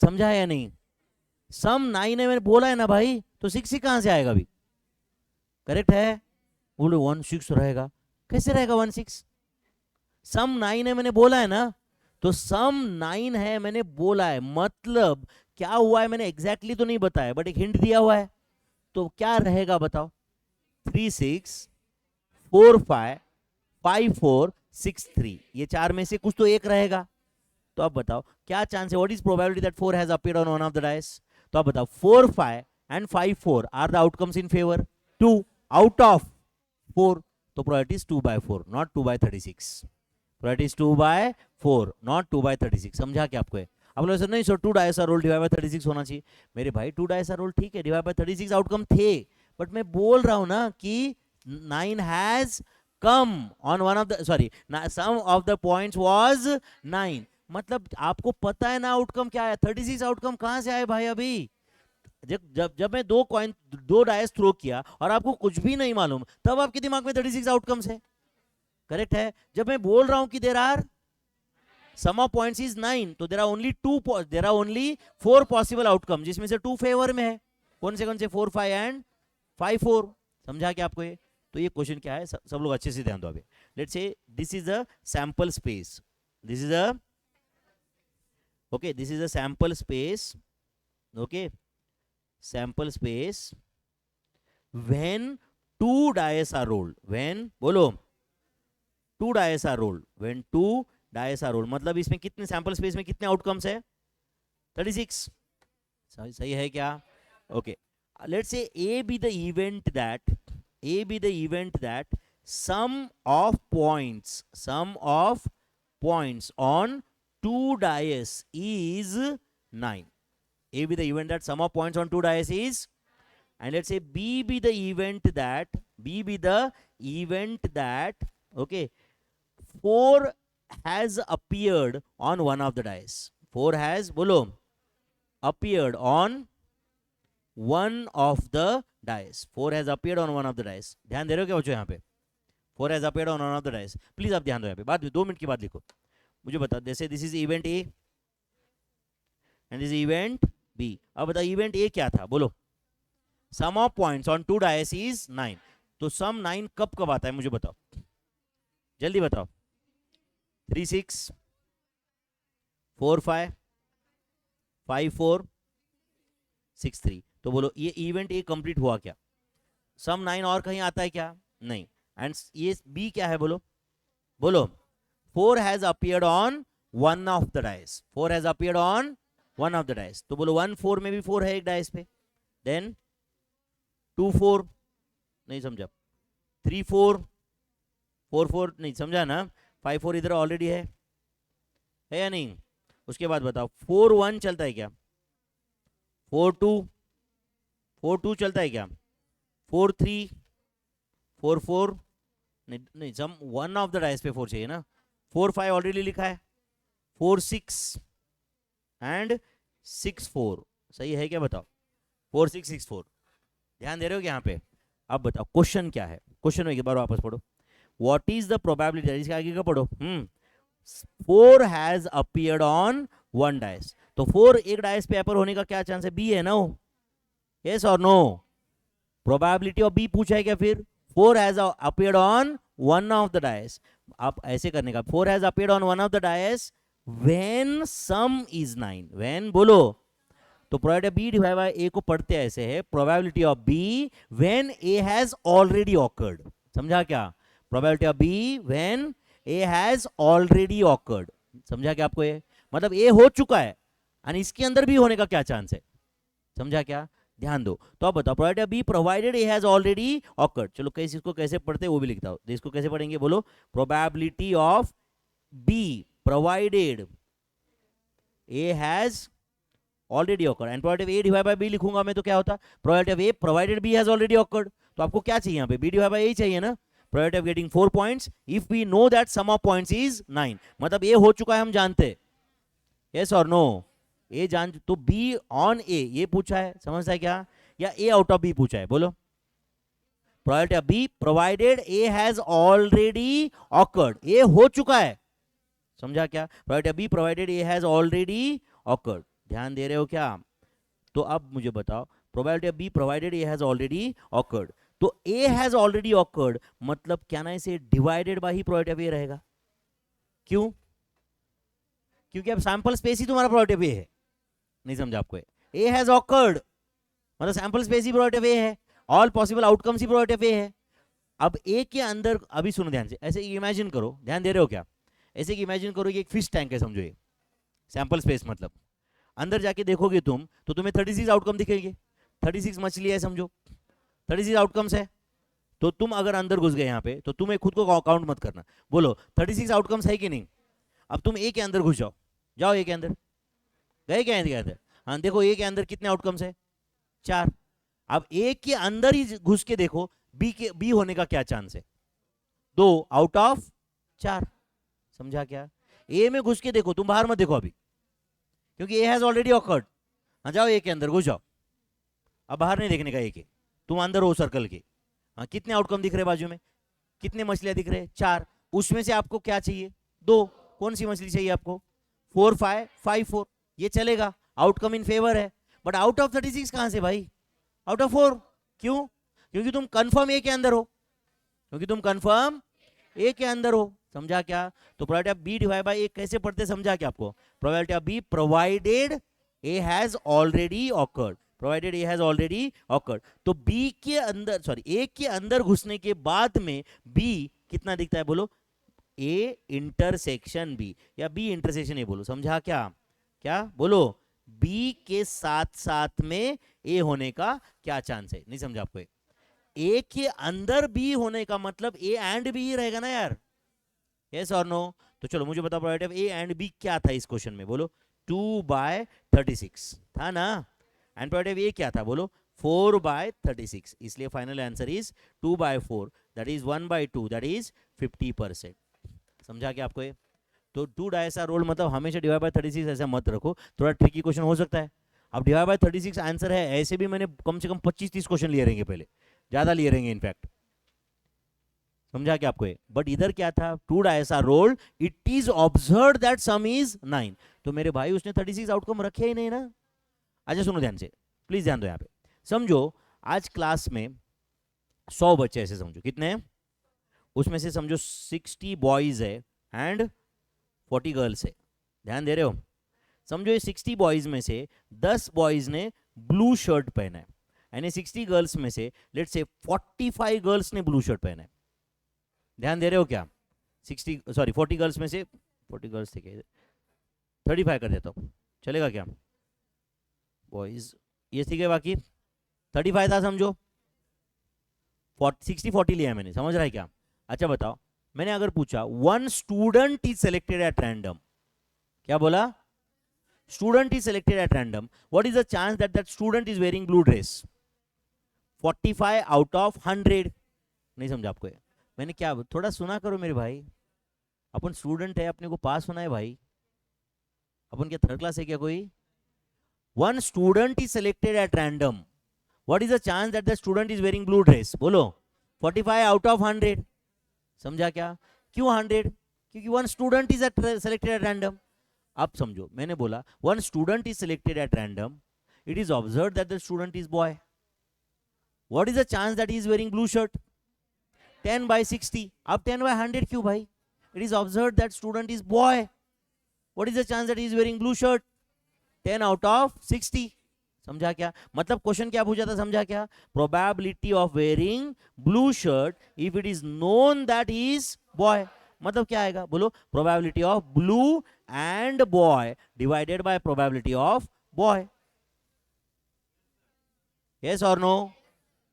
समझा है या नहीं? सम 9 है मैंने बोला है ना भाई, तो 6 ही कहां से आएगा? अभी करेक्ट है, बोलो 1 6 रहेगा, कैसे रहेगा 1 6? सम 9 है मैंने बोला है ना, तो सम 9 है मैंने बोला है, मतलब क्या हुआ है मैंने एग्जैक्टली तो नहीं बताया, बट एक हिंट दिया हुआ है, तो क्या रहेगा बताओ? 3 6 4 5 5 4 6 3, ये 4 में से कुछ तो एक रहेगा। तो आप बताओ क्या चांस है? What is probability that 4 has appeared on one of the dice? तो आप बताओ 4 5 and 5 4 are the outcomes in favour 2 out of 4, तो probability is 2/4 not 2/36। Probability is 2/4 not 2/36। समझा क्या आपको? आप लोग सर नहीं sir 2 dice are rolled divide by 36 होना चाहिए। मेरे भाई 2 डाइस आर रोल्ड ठीक है, डिवाइड बाय 36 आउटकम थे, बट मैं बोल रहा हूं ना कि 9 has come on one of the, sorry sum of the points was 9, मतलब आपको पता है ना आउटकम क्या है। 36 आउटकम कहां से आए भाई? अभी जब मैं 2 डाइस थ्रो किया और आपको कुछ भी नहीं मालूम, तब आपके दिमाग में 36 आउटकम्स है। करेक्ट है? जब मैं बोल रहा हूं कि there are sum of points is 9, तो there are only 4 possible outcome, जिसमें से 2 फेवर में है। कौन से 4 5 एंड 5 4। समझा क्या आपको ये? तो ये क्वेश्चन क्या है, सब लोग अच्छे से ध्यान दो। अभी let's say this is a sample space, this is a okay, this is a sample space, okay, sample space when 2 dice are rolled, when बोलो 2 dice are rolled, when 2 dice are rolled, मतलब इसमें कितने सैंपल स्पेस में कितने आउटकम्स है? 36। सही है क्या? Okay, let's say A be the event that sum of points on 2 dice is 9. A be the event that sum of points on 2 dice is, and let's say B be the event that okay 4 has appeared on one of the dice. 4 has बोलो appeared on one of the dice. 4 has appeared on one of the dice. ध्यान दे रहे हो क्या बच्चों? यहाँ पे 4 has appeared on one of the dice. Please आप ध्यान दो यहाँ पे, बाद 2 मिनट की बात लिखो, मुझे बता। जैसे this is event A and this event B. अब बता इवेंट ए क्या था? बोलो sum of points on 2 dice is 9। तो सम 9 कब कब आता है मुझे बताओ, जल्दी बताओ। 3 6 4 5 5 4 6 3। तो बोलो ये इवेंट ए कंप्लीट हुआ क्या? सम 9 और कहीं आता है क्या? नहीं। एंड ये बी क्या है बोलो, बोलो। 4 has appeared on one of the dice, 4 has appeared on one of the dice. तो बोलो 1 4 में भी 4 है एक डाइस पे। देन 2 4 नहीं समझा, 3 4 4 4 नहीं समझा ना, 5 4 इधर ऑलरेडी है या नहीं? उसके बाद बताओ 4 1 चलता है क्या? 4 2 चलता है क्या? 4 3 4 4 नहीं नहीं, सम वन ऑफ द डाइस पे 4 चाहिए ना। 4 5 ऑलरेडी लिखा है, 4 6 एंड 6 4 सही है क्या बताओ? 4 6 6 4 ध्यान दे रहे हो क्या यहाँ पे? अब बताओ क्वेश्चन क्या है, क्वेश्चन एक बार वापस पढ़ो। व्हाट इज द प्रोबेबिलिटी, इसके आगे का पढ़ो। 4 has appeared on one dice, तो 4 एक डाइस पे अपर होने का क्या चांस है? बी है ना, यस और नो? प्रोबेबिलिटी ऑफ बी पूछा है क्या फिर? 4 has appeared on one of the dice. आप ऐसे करने का, 4 has appeared on one of the dice when sum is 9। When बोलो, तो probability of B divide by A को पढ़ते ऐसे है, probability of B when A has already occurred. समझा क्या? Probability of B when A has already occurred. समझा क्या आपको? ये मतलब ए हो चुका है और इसके अंदर भी होने का क्या चांस है? समझा क्या? ध्यान दो। तो अब बताओ probability of B provided A has already awkward. चलो कैसे इसको कैसे पढ़ते हैं वो भी लिखता हूं। इसको कैसे पढ़ेंगे बोलो? Probability of B provided A has already occurred and probability of A divide by B लिखूंगा मैं तो क्या होता? Probability of A provided B has already occurred. तो आपको क्या चाहिए यहाँ पे? बी डिवाइड बाय ए चाहिए ना। Probability of getting 4 points if we know that sum of points is 9, मतलब ए हो चुका है हम जानते, यस और नो? ए जान, तो बी ऑन ए ये पूछा है, समझता है क्या? या ए आउट ऑफ बी पूछा है बोलो? Probability of B provided A has already occurred, A हो चुका है। समझा क्या? Probability of B provided A has already occurred. ध्यान दे रहे हो क्या? तो अब मुझे बताओ probability of B provided A has already occurred, तो ए हैज ऑलरेडी ऑकर्ड मतलब क्या ना, इसे डिवाइडेड बाय ही प्रोबेबिलिटी ऑफ ए रहेगा। क्यों? क्योंकि अब सैंपल स्पेस ही तुम्हारा प्रोबेबिलिटी ऑफ ए है। नहीं समझा आपको? ए हैज ऑकर्ड मतलब सैंपल स्पेस ही प्रोबेबिलिटी ऑफ ए है, ऑल पॉसिबल आउटकम्स ही प्रोबेबिलिटी ऑफ ए है। अब ए के अंदर, अभी सुनो ध्यान से, ऐसे इमेजिन करो, ध्यान दे रहे हो क्या? ऐसे कि इमेजिन करो कि एक फिश टैंक है, समझो ये सैंपल स्पेस, मतलब अंदर जाके देखोगे तुम तो तुम्हें 36 आउटकम दिखेंगे। 36 मछली है समझो, 36 आउटकम्स है। तो तुम अगर अंदर घुस गए यहाँ पे तो तुम्हें खुद को काउंट मत करना, बोलो 36 आउटकम्स है कि नहीं। अब तुम ए के अंदर घुस जाओ, जाओ ए के अंदर, गए क्या ए के अंदर? हाँ देखो ए के अंदर कितने आउटकम्स है? 4। अब ए के अंदर ही घुस के देखो बी होने का क्या चांस है? 2 आउट ऑफ 4। समझा क्या? ए में घुस के देखो, तुम बाहर मत देखो अभी, क्योंकि ए हैज ऑलरेडी ऑकर्ड। हाँ जाओ ए के अंदर घुस जाओ, अब बाहर नहीं देखने का ए के, तुम अंदर हो सर्कल के। हाँ कितने आउटकम दिख रहे बाजू में? कितने मछलियां दिख रहे? 4। उसमें से आपको क्या चाहिए? 2। कौन सी मछली चाहिए आपको? 4 5 5 4, ये चलेगा, आउटकम इन फेवर है। बट आउट ऑफ 36 कहां से भाई? Out of 4। क्यों? क्योंकि तुम कंफर्म ए के अंदर हो, क्योंकि तुम कंफर्म ए के अंदर हो। समझा क्या? तो probability of B divide by A कैसे पढ़ते, समझा क्या आपको? Probability of B provided A has already occurred, provided A has already occurred. तो बी के अंदर, सॉरी ए के अंदर घुसने के बाद में बी कितना दिखता है बोलो? ए इंटरसेक्शन बी या बी इंटरसेक्शन ए बोलो। समझा क्या? क्या बोलो? बी के साथ साथ में ए होने का क्या चांस है? नहीं समझा आपको? ए के अंदर बी होने का मतलब ए एंड बी ही रहेगा ना यार, यस और नो? तो चलो मुझे बताओ probability of A and B क्या था इस क्वेश्चन में बोलो? 2/36 था ना। एंड प्रोबेबिलिटी ऑफ ए क्या था बोलो? 4/36। इसलिए final answer is 2/4, that is 1/2, that is 50%। समझा क्या आपको? ये तो 2 डायसा रोल मतलब हमेशा डिवाइड बाय 36 ऐसा मत रखो, थोड़ा ट्रिकी क्वेश्चन हो सकता है। अब डिवाइड बाय 36 आंसर है, ऐसे भी मैंने कम से कम 25-30 क्वेश्चन लिए रहेंगे, पहले ज्यादा लिए रहेंगे इनफैक्ट। समझा क्या आपको? बट इधर क्या था? 2 dice are roll, it is observed that sum is 9। तो मेरे भाई उसने 36 आउटकम रखे ही नहीं ना। अच्छा सुनो ध्यान से, प्लीज ध्यान दो यहाँ पे। समझो आज क्लास में 100 बच्चे ऐसे समझो, कितने हैं? उसमें से समझो 60 बॉयज है एंड 40 गर्ल्स है। ध्यान दे रहे हो? समझो ये 60 बॉयज में से 10 बॉयज ने ब्लू शर्ट पहना है, यानी 60 गर्ल्स में से लेट्स से 45 गर्ल्स ने ब्लू शर्ट पहना है। ध्यान दे रहे हो क्या? 40 गर्ल्स में से 40 गर्ल्स थे क्या, 35 कर देता हूँ, चलेगा क्या? बॉयज ये ठीक है, बाकी 35 था समझो, 60-40 लिया है मैंने, समझ रहा है क्या? अच्छा बताओ, मैंने अगर पूछा one student is selected at random, क्या बोला? Student is selected at random, what is the chance that that student is wearing blue dress? 45 out of 100। नहीं समझा आपको? मैंने क्या, थोड़ा सुना करो मेरे भाई, अपन स्टूडेंट है, अपने को पास होना है भाई, अपन क्या थर्ड क्लास है क्या कोई? One student is selected at random, what is the chance that the student is wearing blue dress? बोलो 45 आउट ऑफ 100। समझा क्या? क्यों 100? क्योंकि one student is selected at random. अब समझो, मैंने बोला one student is selected at random, it is observe that the student is boy, what is the chance that he is wearing blue shirt? 10/60। अब 10/100 क्यों भाई? It is observe that student is boy, what is the chance that he is wearing blue shirt? 10 out of 60। समझा क्या? मतलब क्वेश्चन क्या पूछा था, समझा क्या? Probability of wearing blue shirt if it is known that he is boy. मतलब क्या आएगा बोलो? Probability of blue and boy divided by probability of boy. Yes और नो?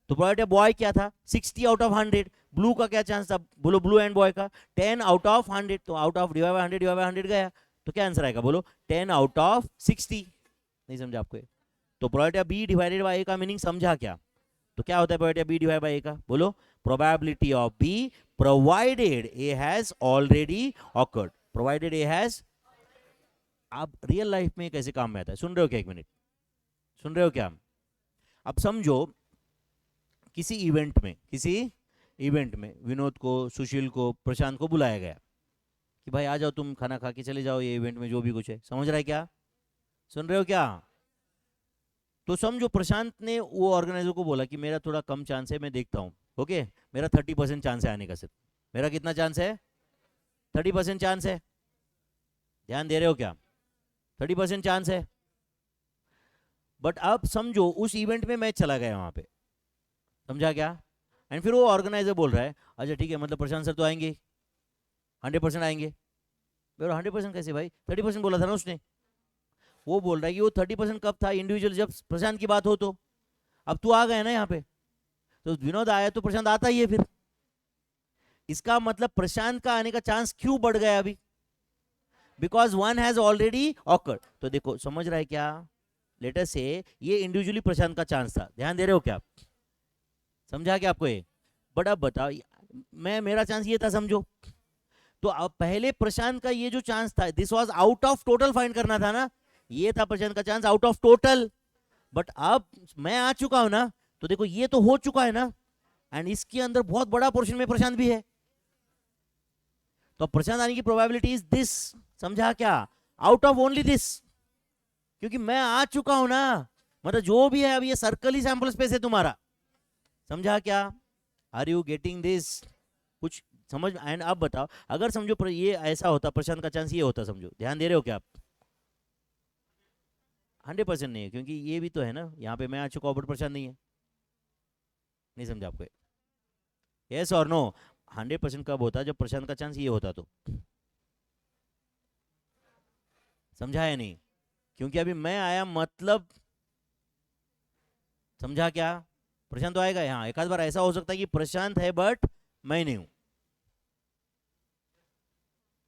तो प्रोबेबिलिटी बॉय क्या था? 60 आउट ऑफ 100। ब्लू का क्या चांस था? बोलो ब्लू एंड बॉय का 10 आउट ऑफ 100, तो out of divide by 100 divide by 100 गया, तो क्या आंसर आएगा बोलो? 10 आउट ऑफ 60। नहीं समझा आपको? तो प्रोबेबिलिटी बी डिवाइडेड बाय ए का मीनिंग समझा क्या? तो क्या होता है प्रोबेबिलिटी बी डिवाइड बाय ए का? बोलो probability of B provided A has already occurred, provided A has. अब रियल लाइफ में कैसे काम में आता है, सुन रहे हो क्या? एक मिनट, सुन रहे हो क्या? अब समझो किसी इवेंट में विनोद को, सुशील को, प्रशांत को बुलाया गया कि भाई आ जाओ, तुम खाना खा के चले जाओ, ये इवेंट में जो भी कुछ है। समझ रहा है क्या? सुन रहे हो क्या? तो समझो प्रशांत ने वो ऑर्गेनाइजर को बोला कि मेरा थोड़ा कम चांस है, मैं देखता हूँ, ओके, मेरा 30% चांस है आने का। सिर्फ मेरा कितना चांस है? 30% चांस है। ध्यान दे रहे हो क्या? 30% चांस है। बट अब समझो उस इवेंट में मैं चला गया वहां पे, समझा क्या? एंड फिर वो ऑर्गेनाइजर बोल रहा है अच्छा ठीक है, मतलब प्रशांत सर तो आएंगे, 100% आएंगे। 100% कैसे भाई? 30% बोला था ना उसने। वो बोल रहा है कि वो 30% कब था? इंडिविजुअल, जब प्रशांत की बात हो तो। अब तू आ गया ना यहाँ पे, तो विनोद आया तो प्रशांत आता ही है फिर। इसका मतलब प्रशांत का आने का चांस क्यों बढ़ गया अभी? Because one has already occurred. तो देखो, समझ रहा है क्या? लेटर से ये इंडिविजुअली प्रशांत का चांस था, ध्यान दे रहे हो क्या? समझा क्या आपको ये? बट अब बताओ, मेरा चांस ये था समझो, तो अब पहले प्रशांत का ये जो चांस था, this was out of total find करना था ना, ये था प्रशांत का chance out of total. But अब मैं आ चुका हूं ना, तो देखो ये तो हो चुका है ना, एंड इसके अंदर बहुत बड़ा पोर्शन में प्रशांत भी है, तो प्रशांत आने की प्रोबेबिलिटी इज दिस। समझा क्या? आउट ऑफ ओनली दिस, क्योंकि मैं आ चुका हूं ना, मतलब जो भी है अब ये सर्कल ही सैंपल स्पेस है तुम्हारा। समझा क्या? Are you getting this? कुछ समझ? एंड अब बताओ, अगर समझो ये ऐसा होता, प्रशांत का चांस ये होता, समझो, ध्यान दे रहे हो क्या आप? 100% नहीं है, क्योंकि ये भी तो है ना, यहाँ पे मैं आ चुका हूँ बट प्रशांत नहीं है। नहीं समझा आपको? यस और नो? 100% कब होता? जब प्रशांत का चांस ये होता तो। समझा है नहीं? क्योंकि अभी मैं आया मतलब, समझा क्या? प्रशांत तो आएगा यहाँ, एक आध बार ऐसा हो सकता है कि प्रशांत है बट मैं नहीं हूं,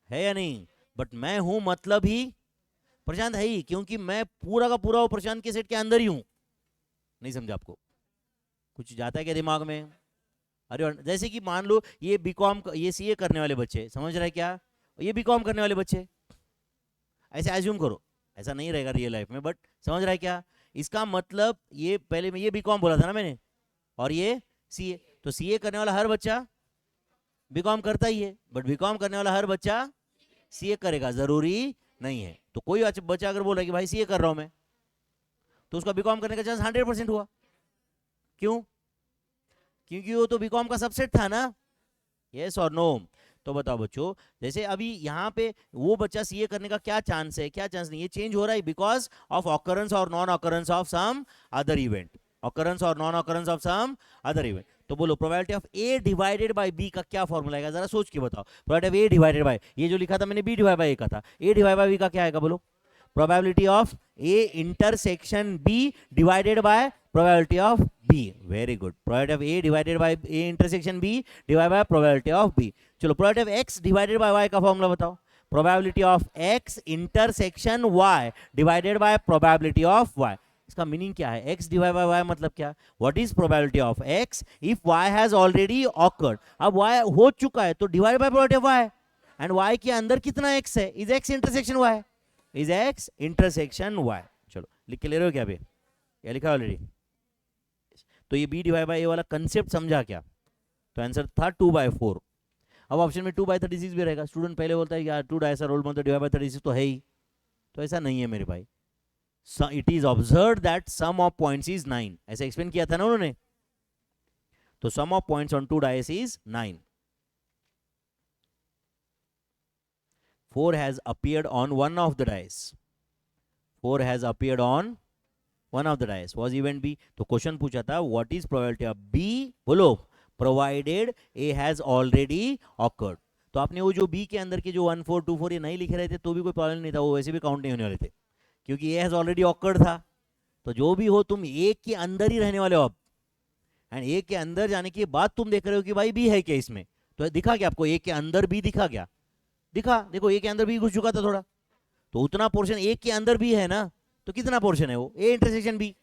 है या नहीं? बट मैं हूं मतलब ही प्रशांत है ही, क्योंकि मैं पूरा का पूरा वो प्रशांत के सेट के अंदर ही हूं। नहीं समझा आपको? कुछ जाता है क्या दिमाग में? अरे जैसे कि मान लो ये बीकॉम, ये सीए करने वाले बच्चे, समझ रहा है क्या? ये बीकॉम करने वाले बच्चे, ऐसे एज्यूम करो, ऐसा नहीं रहेगा रियल लाइफ में, बट समझ रहा है क्या? इसका मतलब ये पहले में ये बीकॉम बोला था ना मैंने, और ये सीए, तो सीए करने वाला हर बच्चा बीकॉम करता ही है, बट बीकॉम करने वाला हर बच्चा सीए करेगा जरूरी नहीं है। तो कोई बच्चा अगर बोल रहा है कि भाई सीए कर रहा हूं मैं, तो उसका बीकॉम करने का चांस 100% हुआ। क्यों? क्योंकि वो तो बीकॉम का सबसेट था ना, यस और नो। तो बताओ बच्चों, जैसे अभी यहाँ पे वो बच्चा सीए करने का क्या चांस है, क्या चांस नहीं, ये चेंज हो रहा है बिकॉज ऑफ ऑकरेंस और non occurrence of some other event, occurrence और non occurrence of some other event. तो बोलो probability of A divided by B का क्या फॉर्मूला आएगा, जरा सोच के बताओ। Probability of A divided by, ये जो लिखा था मैंने बी डिवाइड बाय ए का था, ए डिवाइड बाय बी का क्या आएगा बोलो, probability of A intersection B divided by probability of B. Very good. Probability of A divided by A intersection B divided by probability of B. चलो probability of X divided by Y का फॉर्मूला बताओ। probability of X intersection Y divided by probability of Y. इसका मीनिंग क्या है, x डिवाइड बाय y मतलब क्या, what is probability of x if y has already awkward. अब y हो चुका है तो divide by probability of y, and y के अंदर कितना x है, is x intersection y, is x intersection y। चलो लिख के ले रहे हो क्या अभी, क्या लिखा ऑलरेडी। तो ये b डिवाइड बाय a वाला कंसेप्ट समझा क्या, तो आंसर था 2/4। अब ऑप्शन में 2/36 भी रहेगा। स्टूडेंट पहले बोलता है यार 2 डायसा रोल मतलब डिवाइड बाय 36 तो है ही, तो ऐसा नहीं है मेरे भाई। It is observe that sum of points is 9, ऐसे एक्सप्लेन किया था ना उन्होंने। तो sum of points on 2 dice is 9। 4 has appeared on one of the dice, 4 has appeared on one of the dice, was event B। तो क्वेश्चन पूछा था what is probability of B, बोलो provided A has already occurred। तो आपने वो जो B के अंदर के जो 1 4 2 4 ये नहीं लिखे रहे थे तो भी कोई प्रॉब्लम नहीं था, वो वैसे भी काउंट नहीं होने वाले थे क्योंकि A has already occurred था। तो जो भी हो तुम A के अंदर ही रहने वाले हो अब, एंड A के अंदर जाने के बाद तुम देख रहे हो कि भाई B है क्या इसमें, तो दिखा क्या आपको A के अंदर B दिखा क्या, दिखा, देखो ए के अंदर भी घुस चुका था थोड़ा, तो उतना पोर्शन ए के अंदर भी है ना, तो कितना पोर्शन है वो ए इंटरसेक्शन बी।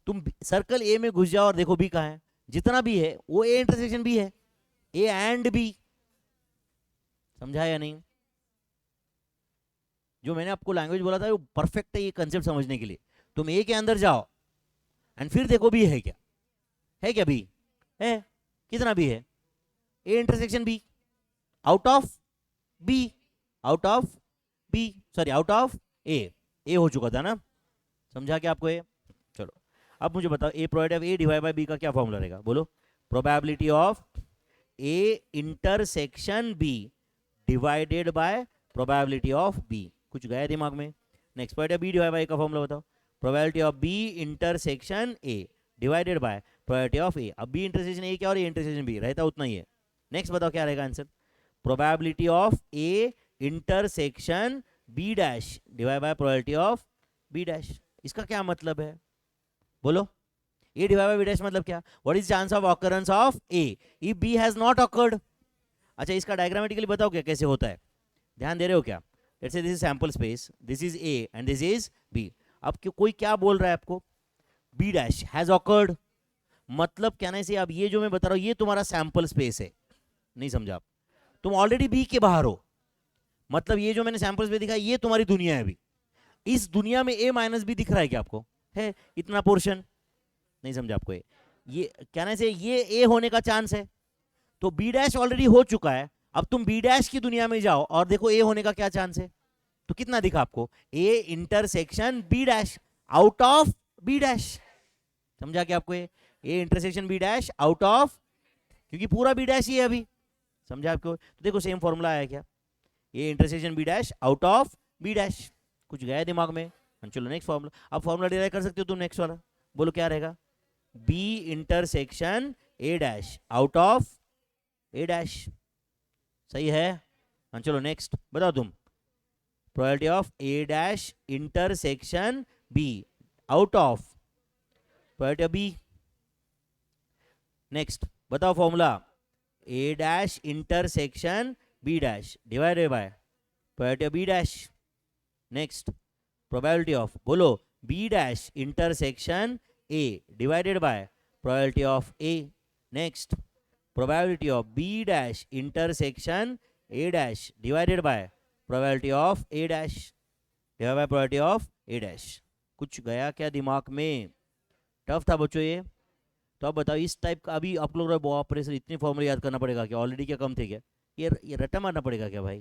तुम सर्कल ए में घुस जाओ और देखो बी कहाँ है, जितना भी है वो ए इंटरसेक्शन बी है, ए एंड बी। समझा या नहीं, जो मैंने आपको लैंग्वेज बोला था वो परफेक्ट है ये कंसेप्ट समझने के लिए। तुम ए के अंदर जाओ एंड फिर देखो बी है क्या, है क्या बी है, कितना बी है, A intersection B out of B, out of B sorry out of A हो चुका था ना, समझा क्या आपको ये। चलो अब मुझे बताओ A probability of A divide by B का क्या फॉर्मूला रहेगा, बोलो probability of A intersection B divided by probability of B. कुछ गया दिमाग में, next probability of B divide by का फॉर्मूला बताओ, probability of B intersection A divided by probability of A. अब बी इंटरसेक्शन ए क्या और ए इंटरसेक्शन बी रहता उतना ही है। नेक्स्ट बताओ क्या रहेगा answer, probability of A intersection B dash divided by probability of B dash। इसका क्या मतलब है बोलो, A divided by B dash मतलब क्या, what is chance of occurrence of A if B has not occurred। अच्छा इसका डायग्रामेटिकली बताओ क्या कैसे होता है, ध्यान दे रहे हो क्या। Let's say this is sample space, this is A and this is B। अब कोई क्या बोल रहा है आपको, B dash has occurred, मतलब कहने से अब ये जो मैं बता रहा हूँ ये तुम्हारा सैंपल स्पेस है, नहीं समझा आप, तुम ऑलरेडी बी के बाहर हो, मतलब ये जो मैंने सैंपल्स में दिखा ये तुम्हारी दुनिया है अभी। इस दुनिया में ए माइनस बी दिख रहा है क्या आपको, है इतना पोर्शन, नहीं समझा आपको ये कहने से ये ए होने का चांस है, तो बी डैश ऑलरेडी हो चुका है। अब तुम बी डैश की दुनिया में जाओ और देखो ए होने का क्या चांस है, तो कितना दिखा आपको, A intersection B dash out of B dash. समझा क्या आपको, A intersection B dash out of, क्योंकि पूरा बी डैश ही है अभी, समझा आपको। तो देखो सेम फॉर्मूला आया क्या, A intersection B dash out of B dash. कुछ गया दिमाग में, चलो नेक्स्ट फॉर्मूला। अब फॉर्मूला डिराइव कर सकते हो तुम नेक्स्ट वाला, बोलो क्या रहेगा, B intersection A dash out of A dash. सही है, चलो नेक्स्ट बताओ तुम, probability of A dash intersection B out of probability of B. Next बताओ formula, A dash intersection B dash divided by probability of B dash। Next probability of, बोलो B dash intersection A divided by probability of A। Next probability of B dash intersection A dash divided by probability of A dash divided by probability of A dash। कुछ गया क्या दिमाग में, टफ था बच्चों ये। तो अब बताओ इस टाइप का, अभी आप लोग बाप रे सर इतने फॉर्मूले याद करना पड़ेगा क्या, ऑलरेडी क्या कम थे क्या, ये रट्टा मारना पड़ेगा क्या भाई,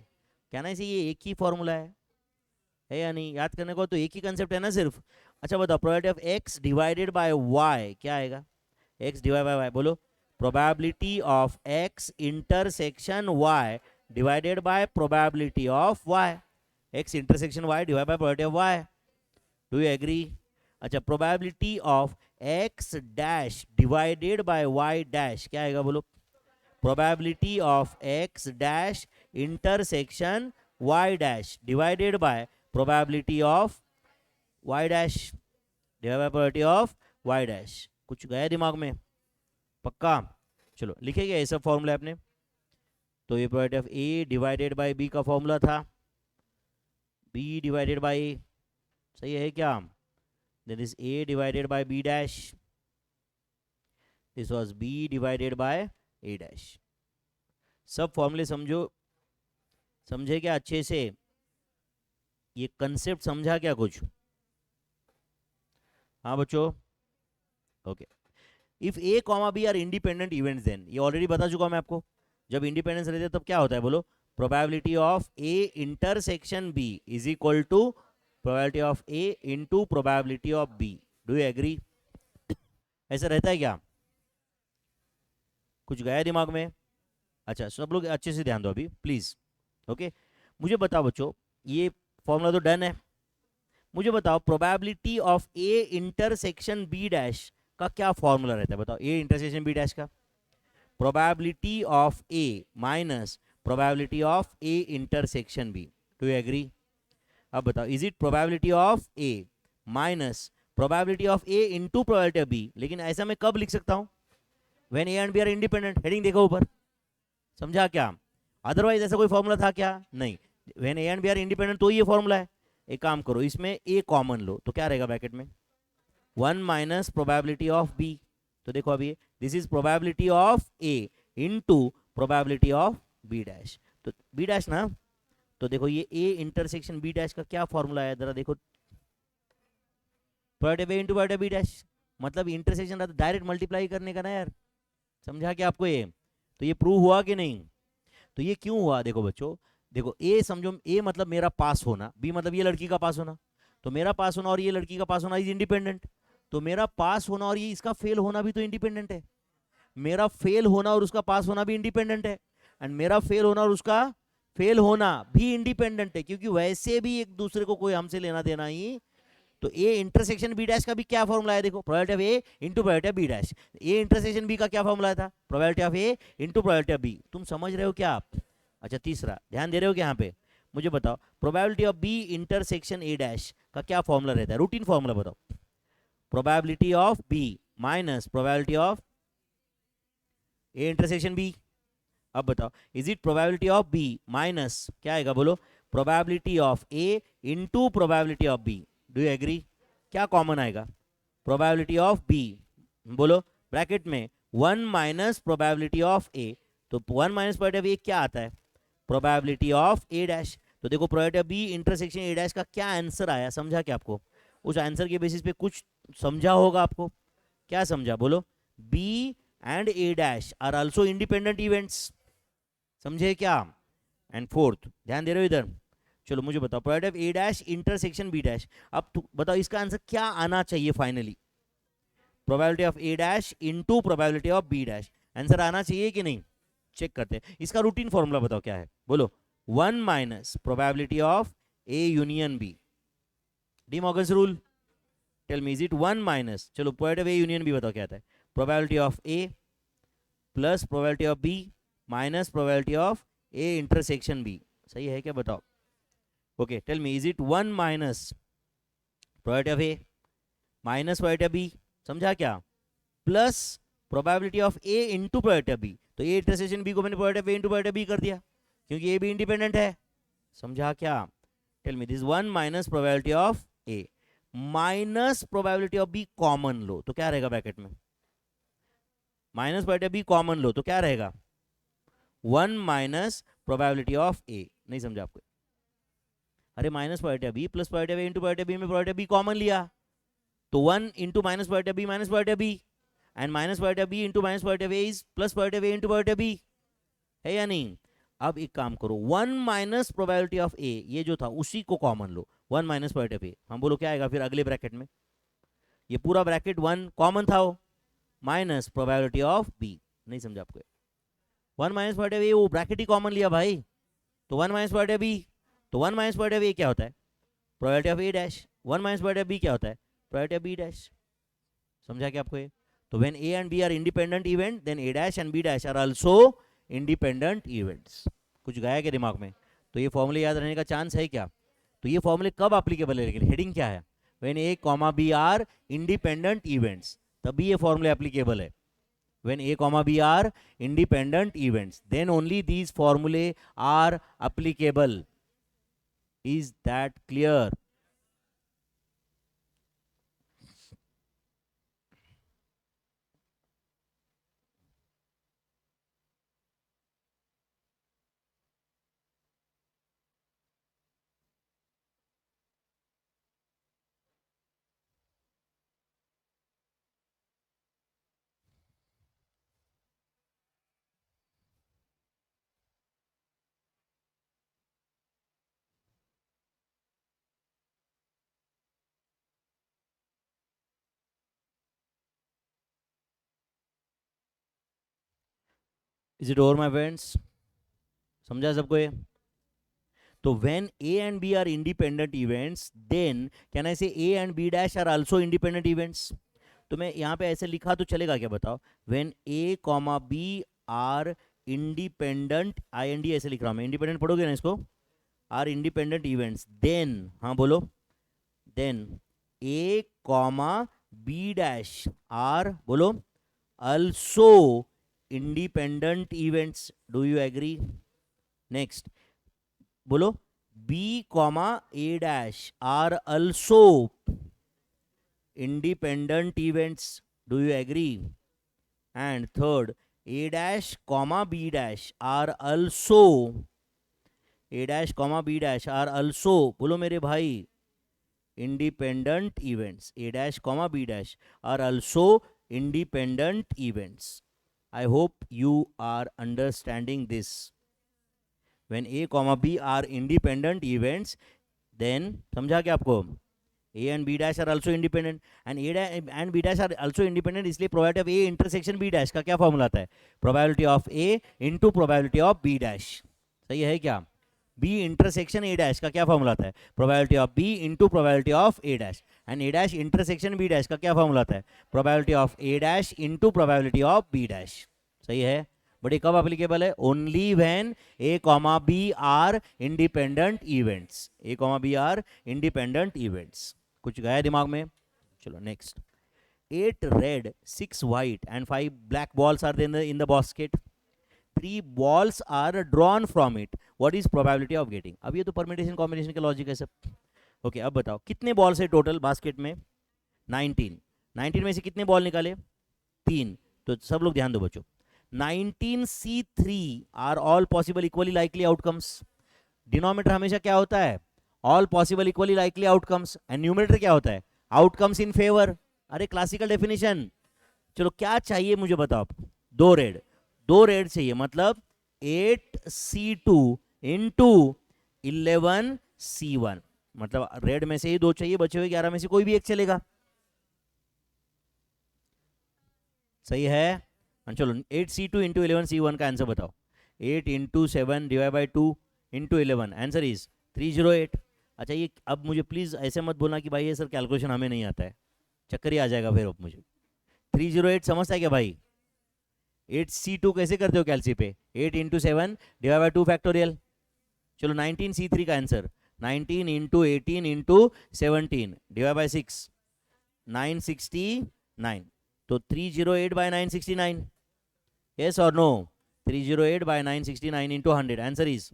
क्या ना, से ये एक ही फॉर्मूला है या नहीं, याद करने को तो एक ही कंसेप्ट है ना सिर्फ। अच्छा बताओ probability of X divided by Y क्या आएगा, एक्स डिवाइड बाय वाई, बोलो probability of x intersection y divided by probability of y. x intersection y divided by probability of y. Do you agree? अच्छा, probability of x dash divided by y dash क्या आएगा बोलो? probability of x dash intersection y dash divided by probability of y dash divided by probability of y dash. कुछ गया दिमाग में? पक्का? चलो लिखेगा ये सब फॉर्मूला आपने. तो ये probability of A divided by B का फॉर्मूला था, बी डिवाइडेड बाय ए. सही है क्या? That is A divided by B dash. This was B divided by A dash. सब फॉर्मूले समझो, समझे क्या अच्छे से? ये कंसेप्ट समझा क्या कुछ? हाँ बच्चों, okay. If A comma B are independent events, then ये ऑलरेडी बता चुका मैं आपको. जब इंडिपेंडेंस रहते हैं तब क्या होता है बोलो? Probability of A intersection B is equal to probability of A into probability of B. Do you agree? ऐसा रहता है क्या? कुछ गया दिमाग में? अच्छा, सब लोग अच्छे से ध्यान दो अभी प्लीज. ओके, मुझे बताओ बच्चों, ये फॉर्मूला तो डन है. मुझे बताओ probability of A intersection B dash का क्या फॉर्मूला रहता है? बताओ. ए इंटरसेक्शन बी डैश का probability of A minus probability of A intersection B. Do you agree? अब बताओ, is it probability of A minus probability of A into probability of B? लेकिन ऐसा मैं कब लिख सकता हूं? When A and B are independent. Heading देखो ऊपर. समझा क्या? अदरवाइज ऐसा कोई फॉर्मूला था क्या? नहीं. When A and B are independent तो ये फॉर्मूला है. एक काम करो, इसमें ए कॉमन लो तो क्या रहेगा ब्रैकेट में? 1 माइनस प्रोबेबिलिटी ऑफ बी. तो देखो अभी this is probability of A into probability of B dash. तो बी डैश ना, तो देखो ये ए इंटरसेक्शन बी डैश का क्या फॉर्मूला है जरा देखो. Probability of A into probability of B dash, मतलब इंटरसेक्शन रहता डायरेक्ट मल्टीप्लाई करने का ना यार. समझा क्या आपको ये? तो ये प्रूव हुआ कि नहीं? तो ये क्यों हुआ देखो बच्चों. देखो ए समझो, ए मतलब मेरा पास होना, बी मतलब ये लड़की का पास होना. तो मेरा पास होना और ये लड़की का पास होना इज इंडिपेंडेंट. तो मेरा पास होना और ये इसका फेल होना भी तो इंडिपेंडेंट है. मेरा फेल होना और उसका पास होना भी इंडिपेंडेंट है. एंड मेरा फेल होना और उसका फेल होना भी इंडिपेंडेंट है, क्योंकि वैसे भी एक दूसरे को कोई हमसे लेना देना ही. तो ए इंटरसेक्शन बी डैश का भी क्या फॉर्मूला है देखो? Probability of A into probability of B dash. A intersection B का क्या फॉर्मूला था? Probability of A into probability of B. तुम समझ रहे हो क्या आप? अच्छा, तीसरा ध्यान दे रहे हो क्या यहाँ पे? मुझे बताओ probability of B intersection A dash का क्या फॉर्मूला रहता है? रूटीन फॉर्मूला बताओ. Probability of B minus probability of A intersection B. अब बताओ, is it probability of B minus क्या आएगा बोलो? Probability of A into probability of B. Do you agree? क्या कॉमन आएगा? Probability of B. बोलो ब्रैकेट में 1 माइनस प्रोबेबिलिटी ऑफ ए. तो 1 माइनस प्रोबेबिलिटी ऑफ ए क्या आता है? Probability of A dash. तो देखो probability of B intersection A dash का क्या आंसर आया? समझा क्या आपको? उस आंसर के बेसिस पे कुछ समझा होगा आपको. क्या समझा बोलो? B and A dash are also independent events. समझे क्या? एंड फोर्थ, ध्यान दे रहे हो इधर? चलो मुझे बताओ probability of A dash intersection B dash. अब बताओ इसका आंसर क्या आना चाहिए finally? Probability of A dash into probability of B dash. Answer आना चाहिए कि नहीं? चेक करते हैं. इसका रूटीन फॉर्मूला बताओ क्या है? बोलो. 1 minus probability of A union B. De Morgan's rule. Tell me, is it 1 minus, चलो probability of A union B बताओ क्या आता है? Probability of A plus probability of B minus probability of A intersection B. सही है क्या बताओ? Okay, tell me, is it 1 minus probability of A minus probability of B. समझा क्या? Plus probability of A into probability of B. तो ए इंटरसेक्शन बी को मैंने probability of A into probability of B कर दिया, क्योंकि ए भी इंडिपेंडेंट है. समझा क्या? Tell me, this 1 minus probability of A minus probability of B common लो तो क्या रहेगा ब्रैकेट में? Minus probability of B common लो तो क्या रहेगा? 1 माइनस प्रोबेबिलिटी ऑफ ए. नहीं समझा आपको? अरे minus probability of B plus probability of A into probability of B में प्रोबेबिलिटी ऑफ बी कॉमन लिया, तो 1 into minus probability of B minus probability of B, and minus probability of B into minus probability of A is plus probability of A into probability of B. है या नहीं? अब एक काम करो, 1 माइनस प्रोबेबिलिटी ऑफ ए ये जो था उसी को कॉमन लो. 1 माइनस प्रोबेबिलिटी ऑफ ए, हम बोलो क्या आएगा फिर अगले ब्रैकेट में? ये पूरा ब्रैकेट 1 कॉमन था वो, माइनस प्रोबेबिलिटी ऑफ बी. नहीं समझा आपको? 1 माइनस पॉइंट ऑफ ए, वो ब्रैकेट ही कॉमन लिया भाई, तो 1 माइनस पॉइंट ऑफ बी, तो 1 माइनस पॉइंट ऑफ ए क्या होता है? Probability of A dash. 1 minus point of B क्या होता है? Probability of B dash. समझा क्या आपको ये? तो when A and B are independent event, then A dash and B dash are also independent events. कुछ गया क्या दिमाग में? तो ये फॉर्मूले याद रहने का चांस है क्या? तो ये फॉर्मूले कब एप्लीकेबल है? लेकिन हेडिंग क्या है? When A comma B are independent events, तभी ये फॉर्मूले एप्लीकेबल है। When A comma B are independent events, then only these formulae are applicable. Is that clear? Is it over, my friends? समझा सबको ये? तो when A and B are independent events, then can I say A and B dash are also independent events? तो मैं यहाँ पे ऐसे लिखा तो चलेगा क्या बताओ? When A comma B are independent, IND ऐसे लिख रहा हूँ मैं, इंडिपेंडेंट पढ़ोगे ना इसको? आर इंडिपेंडेंट इवेंट्स, देन, हाँ बोलो, then A comma B dash are, बोलो, also independent events. Do you agree? Next, बोलो, b comma a dash are also independent events. Do you agree? And third, a dash comma b dash are also, a dash comma b dash are also, बोलो मेरे भाई, independent events. A dash comma b dash are also independent events. I hope you are understanding this. When A comma B are independent events, then समझा क्या आपको? A and B dash are also independent, and A dash and B dash are also independent. इसलिए probability of A intersection B dash का क्या फॉर्मूला आता है? Probability of A into probability of B dash. सही है क्या? B intersection A dash का क्या फॉर्मूला आता है? Probability of B into probability of A dash. And A dash intersection B dash का क्या फॉर्मूला आता है? Probability of A dash into probability of B dash. सही है? बट ये कब एप्लीकेबल है? Only when A comma B are independent events. A comma B are independent events. कुछ गया दिमाग में? चलो next. 8 red, 6 white and 5 black balls are in the basket. 3 balls are drawn from it. What is probability of getting? अब ये तो परमिटेशन कॉम्बिनेशन का लॉजिक है सब। ओके, अब बताओ कितने बॉल्स है टोटल बास्केट में? 19। 19 में से कितने बॉल निकाले? 3। तो सब लोग ध्यान दो बच्चों, 19C3 are all possible equally likely outcomes. Denominator हमेशा क्या होता है? All possible equally likely outcomes. And numerator क्या होता है? Outcomes in favour. अरे क्लासिकल डेफिनेशन। चलो क्या चाहिए मुझे बताओ? 2 रेड, 2 रेड चाहिए, मतलब 8C2 इंटू 11C1, मतलब रेड में से ही 2 चाहिए, बचे हुए 11 में से कोई भी एक चलेगा। सही है? चलो 8C2 इंटू 11C1 का आंसर बताओ। 8 into 7 divide by 2 into 11, answer is 308। अच्छा, ये अब मुझे प्लीज ऐसे मत बोलना कि भाई ये सर कैलकुलेशन हमें नहीं आता है, चक्कर ही आ जाएगा फिर अब मुझे। 308 समझता है क्या भाई? 8C2 कैसे करते हो कैलसी पे? 8 इंटू 7 डिवाइड बाई 2 फैक्टोरियल। चलो 19C3 का answer 19 into 18 into 17 divide by 6, 969। तो 308 by 969, yes or no? 308 by 969 into 100, answer is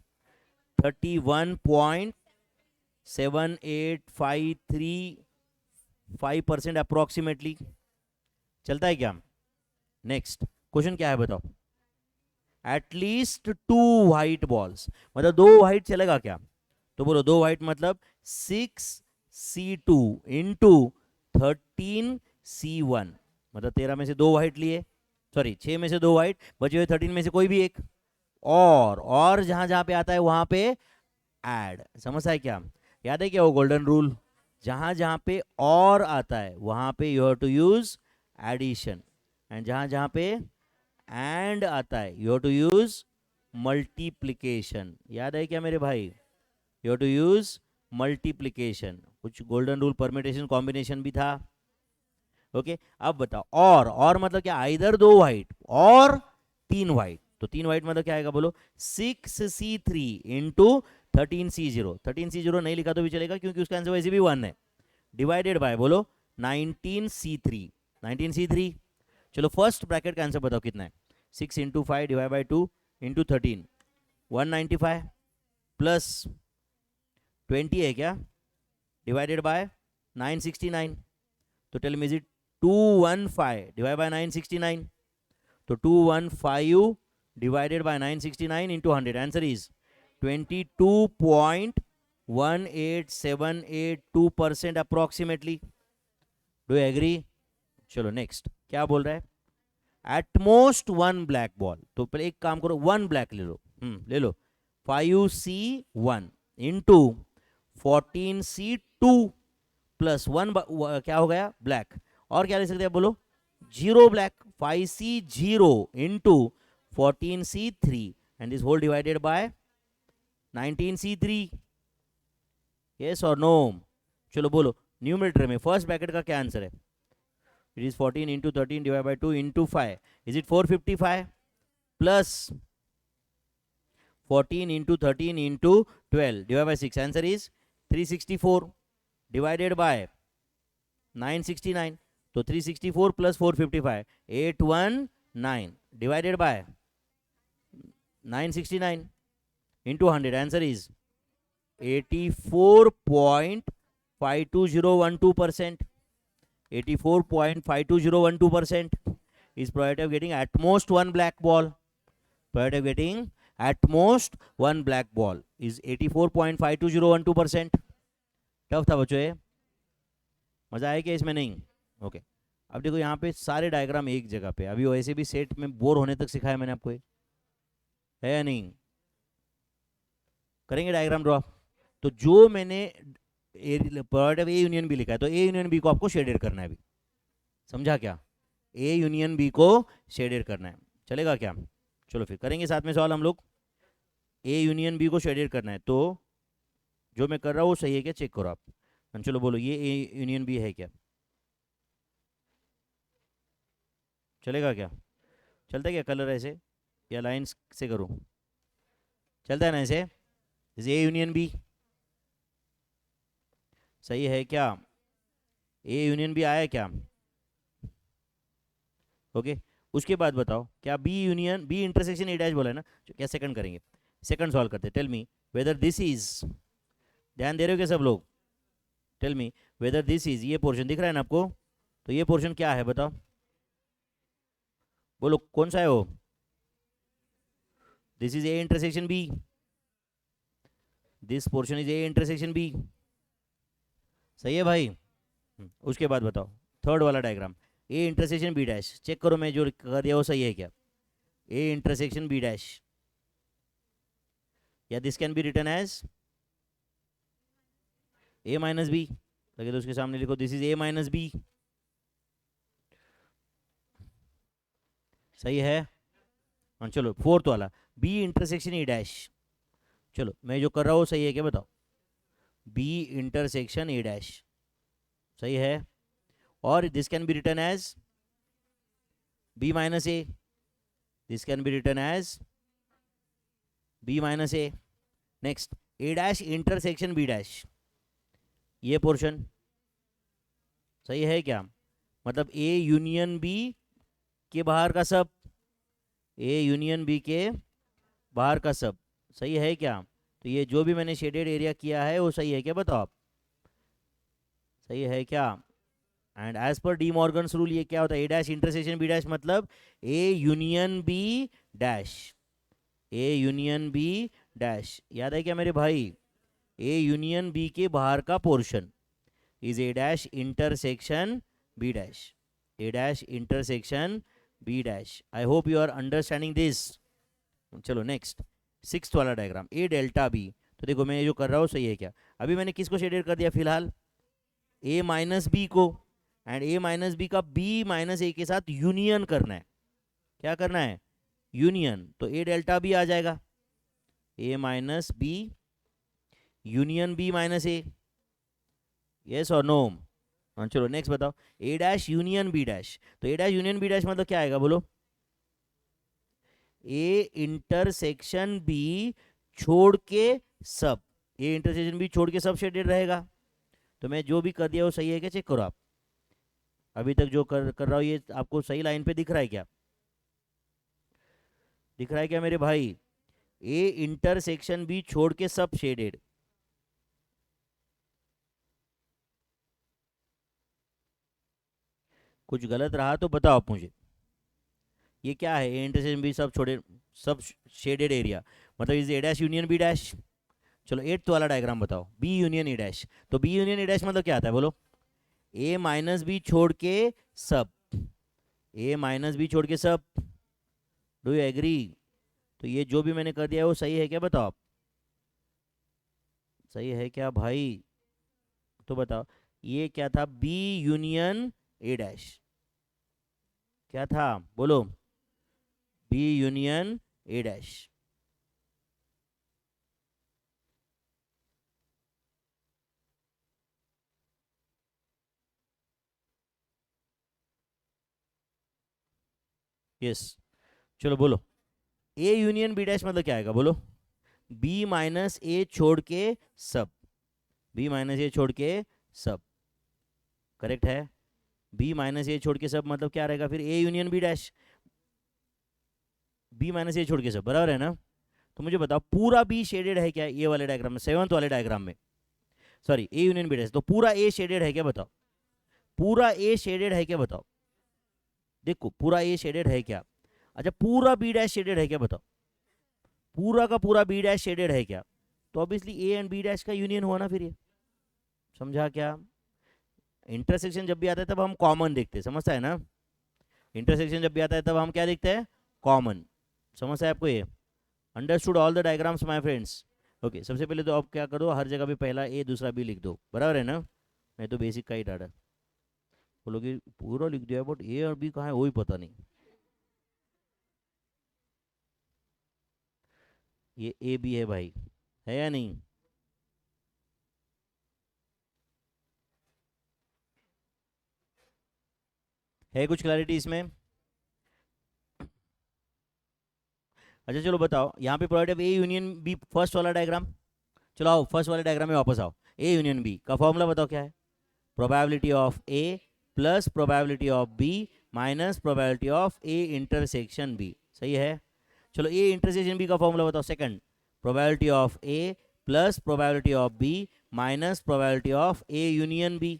31.7853 approximately। चलता है क्या? नेक्स्ट क्वेश्चन क्या है बताओ? एटलीस्ट 2 व्हाइट बॉल्स, मतलब 2 व्हाइट चलेगा क्या? तो बोलो 2 व्हाइट मतलब 6C2 इंटू 13C1, मतलब 13 में से 2 व्हाइट लिए, सॉरी 6 में से 2 व्हाइट, बचे हुए 13 में से कोई भी एक, और जहां जहां पे आता है वहां पे ऐड। समझ आए क्या? याद है क्या वो गोल्डन रूल? जहां जहां पे और आता है वहां पे you have to use addition, and जहां जहां पे एंड आता है, you have to use multiplication. याद है क्या मेरे भाई? You have to use multiplication. कुछ गोल्डन रूल परमिटेशन कॉम्बिनेशन भी था। ओके अब बताओ, और मतलब क्या? आइदर 2 वाइट और 3 वाइट। तो 3 वाइट मतलब क्या आएगा बोलो? 6C3 into 13C0। 13C0 नहीं लिखा तो भी चलेगा क्योंकि उसका आंसर वैसे भी 1 है। डिवाइडेड बाय बोलो 19C3। 19C3, चलो फर्स्ट ब्रैकेट का आंसर बताओ कितना है? 6 into 5 divide by 2 into 13, 195 plus 20 है क्या, डिवाइडेड बाय 969। तो tell me is it 215 divide by 969? तो 215 divided by 969 into 100, answer is 22.1878% approximately. Do you agree? चलो नेक्स्ट क्या बोल रहा है? At most 1 black ball. तो पहले एक काम करो, 1 ब्लैक ले लो, ले लो। 5C1 इंटू 14C2 प्लस 1 क्या हो गया? ब्लैक। और क्या ले सकते हैं बोलो? 0 black. 5C0 into 14C3 and this whole divided by 19C3। yes or no? चलो बोलो न्यूमरेटर में फर्स्ट ब्रैकेट का क्या आंसर है? It is 14 into 13 divide by 2 into 5, is it 455 plus 14 into 13 into 12 divide by 6, answer is 364 divided by 969। तो 364 plus 455 819 divided by 969 into 100, answer is 84.52012%. 84.52012% is probability of getting at most 1 black ball. Probability of getting at most 1 black ball is 84.52012%. Tough था बच्चों ये, मजा आया क्या इसमें? नहीं। ओके अब देखो यहाँ पे सारे डायग्राम एक जगह पे। अभी वैसे भी सेट में बोर होने तक सिखाया मैंने आपको, है या नहीं? करेंगे डायग्राम ड्रॉ। तो जो मैंने product of A union B लिखा है, तो ए यूनियन बी को आपको शेडेड करना है अभी। समझा क्या? ए यूनियन बी को शेडेड करना है, चलेगा क्या? चलो फिर करेंगे साथ में सवाल हम लोग। ए यूनियन बी को शेडेड करना है, तो जो मैं कर रहा हूँ वो सही है क्या चेक करो आप। चलो बोलो ये ए यूनियन बी है क्या? चलेगा क्या? चलता है क्या कलर ऐसे या लाइंस से करूँ? चलता है ना ऐसे? ए यूनियन बी सही है क्या? ए यूनियन बी आया क्या? ओके उसके बाद बताओ क्या B union B intersection A dash बोला है ना? क्या सेकंड करेंगे? सेकंड सॉल्व करते। Tell me whether this is, ध्यान दे रहे हो क्या सब लोग? Tell me whether this is, ये पोर्शन दिख रहा है ना आपको? तो ये पोर्शन क्या है बताओ, बोलो कौन सा है वो? This is A intersection B, this portion is A intersection B. सही है भाई? उसके बाद बताओ थर्ड वाला diagram, A intersection B dash. Check करो मैं जो कर दिया वो सही है क्या? ए इंटरसेक्शन बी डैश, या this can be written as A minus B. लगे तो उसके सामने लिखो this is A minus B. सही है? हाँ चलो फोर्थ वाला बी इंटरसेक्शन ए डैश। चलो मैं जो कर रहा हूँ सही है क्या बताओ? बी इंटरसेक्शन ए डैश सही है। और this can be written as B minus A, this can be written as B minus A. Next A dash intersection B dash, ये पोर्शन सही है क्या? मतलब ए यूनियन बी के बाहर का सब, ए यूनियन बी के बाहर का सब सही है क्या? तो ये जो भी मैंने शेडेड एरिया किया है वो सही है क्या बताओ आप? सही है क्या? एंड एज पर डी मॉर्गन्स रूल ये क्या होता है? A dash intersection B dash मतलब A union B dash, A union B dash. याद है क्या मेरे भाई? ए यूनियन बी के बाहर का portion is A dash intersection B dash, A dash intersection B dash. I hope you are understanding this. चलो नेक्स्ट सिक्स्थ वाला डायग्राम ए डेल्टा बी। तो देखो मैं जो कर रहा हूँ सही है क्या? अभी मैंने किसको शेडेड कर दिया फिलहाल? ए माइनस बी को, एंड ए माइनस बी का बी माइनस ए के साथ यूनियन करना है। क्या करना है, यूनियन, तो ए डेल्टा बी आ जाएगा, A minus B union B minus A, yes और नो। हाँ चलो नेक्स्ट बताओ, A dash union B dash, तो A dash union B dash मतलब क्या आएगा बोलो, ए इंटरसेक्शन बी छोड़ के सब, ए इंटरसेक्शन बी छोड़ के सब शेडेड रहेगा। तो मैं जो भी कर दिया वो सही है क्या, चेक करो आप, अभी तक जो कर रहा हूँ ये आपको सही लाइन पे दिख रहा है क्या, दिख रहा है क्या मेरे भाई, ए इंटरसेक्शन बी छोड़ के सब शेडेड, कुछ गलत रहा तो बताओ आप मुझे। ये क्या है, ए इंटरसेक्शन बी सब छोड़े, सब शेडेड एरिया, मतलब is A dash union B dash. चलो एट्थ वाला डायग्राम बताओ, बी यूनियन ए डैश, तो बी यूनियन ए डैश मतलब क्या आता है बोलो, ए माइनस बी छोड़ के सब, ए माइनस बी छोड़ के सब, डू यू एग्री। तो ये जो भी मैंने कर दिया है वो सही है क्या बताओ आप, सही है क्या भाई, तो बताओ ये क्या था, बी यूनियन ए डैश, क्या था बोलो, B union A dash. Yes, चलो बोलो, ए यूनियन बी डैश मतलब क्या आएगा बोलो, बी माइनस ए छोड़ के सब, बी माइनस ए छोड़ के सब, करेक्ट है, बी माइनस ए छोड़ के सब मतलब क्या रहेगा फिर, A union B dash, B minus A छोड़ के सब, बराबर है ना। तो मुझे बताओ पूरा बी शेडेड है क्या ये वाले डायग्राम में, सेवंथ वाले डायग्राम में, sorry A union B dash, तो पूरा ए शेडेड है क्या बताओ, पूरा ए शेडेड है क्या बताओ, देखो पूरा ए शेडेड है क्या, अच्छा पूरा बी डैश शेडेड है क्या बताओ, पूरा का पूरा बी डैश शेडेड है क्या, तो obviously A and B dash का यूनियन हुआ ना फिर ये, समझा क्या, इंटरसेक्शन जब भी आता है तब हम कॉमन देखते हैं, समझता है ना, इंटरसेक्शन जब भी आता है तब हम क्या देखते हैं, कॉमन, समझता है आपको ये, understood all the diagrams my friends. Okay सबसे पहले तो आप क्या करो, हर जगह पे पहला ए दूसरा बी लिख दो, बराबर है ना, मैं तो बेसिक का ही डाटा, बोलोगे पूरा लिख दिया बट ए और बी कहाँ है वही पता नहीं, ये ए बी है भाई, है या नहीं, है कुछ क्लैरिटी इसमें। अच्छा चलो बताओ, यहाँ पे product A union B first वाला डायग्राम, चलो आओ फर्स्ट वाले डायग्राम में वापस आओ, ए यूनियन बी का फॉर्मूला बताओ क्या है, probability of A plus probability of B minus probability of A intersection B, सही है। चलो ए इंटरसेक्शन बी का फॉर्मूला बताओ, second probability of A plus probability of B minus probability of A union B,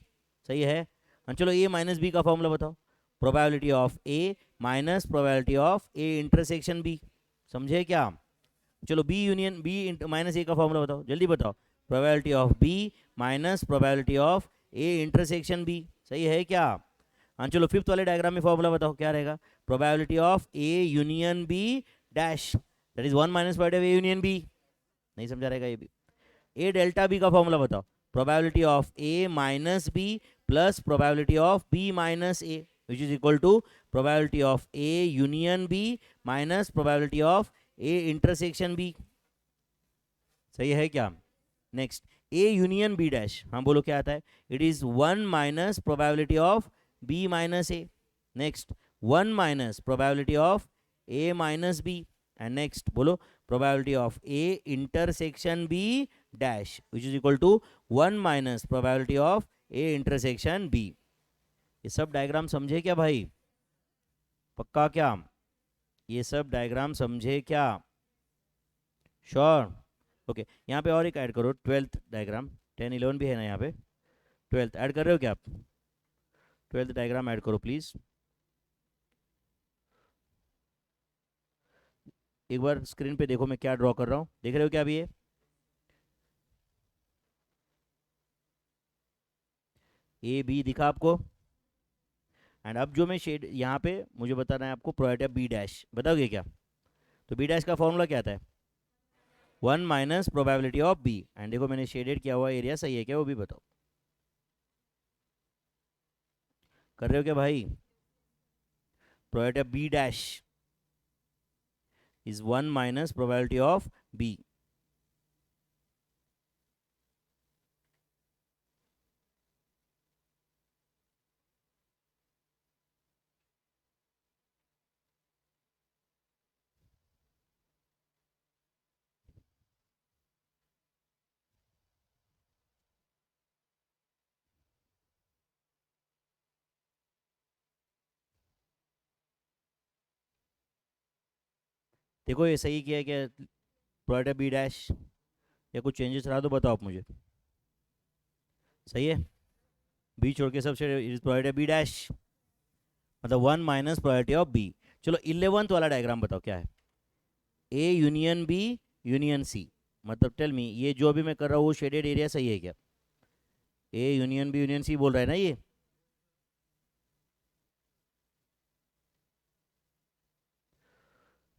सही है। हाँ चलो ए माइनस बी का फॉर्मूला बताओ, probability of A minus probability of A intersection B, समझे क्या। चलो B union B minus A का फॉर्मूला बताओ, जल्दी बताओ, probability of B minus probability of A intersection B, सही है क्या। हाँ चलो फिफ्थ वाले डायग्राम में फॉर्मूला बताओ क्या रहेगा, probability of A union B dash, that is one minus probability of A union B, नहीं समझा रहेगा ये भी। ए डेल्टा बी का फॉर्मूला बताओ, probability of A minus B plus probability of B minus A which is equal to probability of A union B minus probability of A intersection B, सही है क्या। Next A union B dash, हाँ बोलो क्या आता है, it is one minus probability of B minus A, next one minus probability of A minus B, and next बोलो probability of A intersection B dash which is equal to one minus probability of A intersection B. ये सब डायग्राम समझे क्या भाई, पक्का क्या, ये सब डायग्राम समझे क्या, श्योर। ओके यहाँ पे और एक ऐड करो, ट्वेल्थ डायग्राम, 10 11 भी है ना यहाँ पे, ट्वेल्थ ऐड कर रहे हो क्या आप, ट्वेल्थ डायग्राम ऐड करो प्लीज, एक बार स्क्रीन पे देखो मैं क्या ड्रॉ कर रहा हूँ, देख रहे हो क्या अभी ये, ए बी दिखा आपको, एंड अब जो मैं शेड यहाँ पे मुझे बताना है आपको, प्रोबेबिलिटी बी डैश बताओगे क्या, तो बी डैश का फॉर्मूला क्या आता है, one minus probability of B, and देखो मैंने शेडेड किया हुआ एरिया सही है क्या वो भी बताओ, कर रहे हो क्या भाई, probability B dash, is 1 minus probability of B. देखो ये सही किया क्या, प्रोबेबिलिटी बी डैश, या कुछ चेंजेस रहा तो बताओ आप मुझे। सही है, बी छोड़ के सबसे प्रोबेबिलिटी बी डैश, मतलब 1 माइनस प्रोबेबिलिटी ऑफ बी। चलो 11th वाला डायग्राम बताओ क्या है। A union B union C, मतलब टेल मी ये जो अभी मैं कर रहा हूँ वो शेडेड एरिया सही है क्या? A union B union C बोल रहा है ना ये।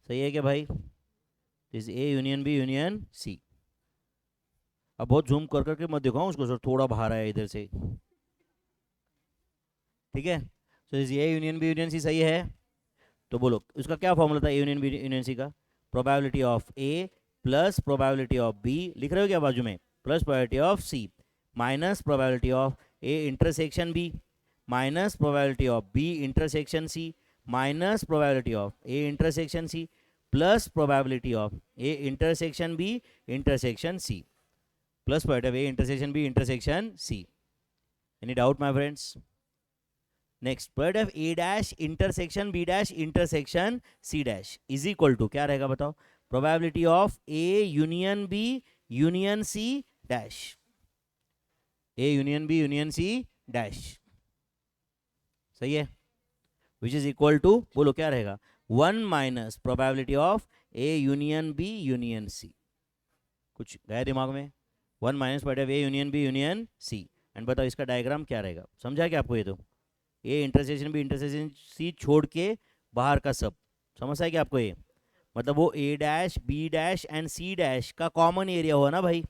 सही है क्या भाई? This A union B union C. अब बहुत जूम कर करके मत दिखाऊं उसको सर, थोड़ा बाहर आया इधर से। ठीक है, तो this A union B union C सही है। तो बोलो उसका क्या फॉर्मूला था A union B union C का? Probability of A plus probability of B, लिख रहे हो क्या बाजू में, plus probability of C minus probability of A intersection B minus probability of B intersection C minus probability of A intersection C plus probability of A intersection B intersection C plus probability of A intersection B intersection C. Any doubt my friends? Next, product of A dash intersection B dash intersection C dash is equal to क्या रहेगा बताओ? Probability of A union B union C dash, A union B union C dash. सही है, विच इज इक्वल टू, बोलो क्या रहेगा? 1 minus probability of A union B union C. कुछ गया दिमाग में? 1 minus probability of A union B union C. And बताओ इसका डायग्राम क्या रहेगा? समझा क्या आपको ये? तो A intersection B intersection C छोड़ के बाहर का सब समझ है क्या आपको ये? मतलब वो A dash B dash and C dash का कॉमन एरिया हुआ ना भाई,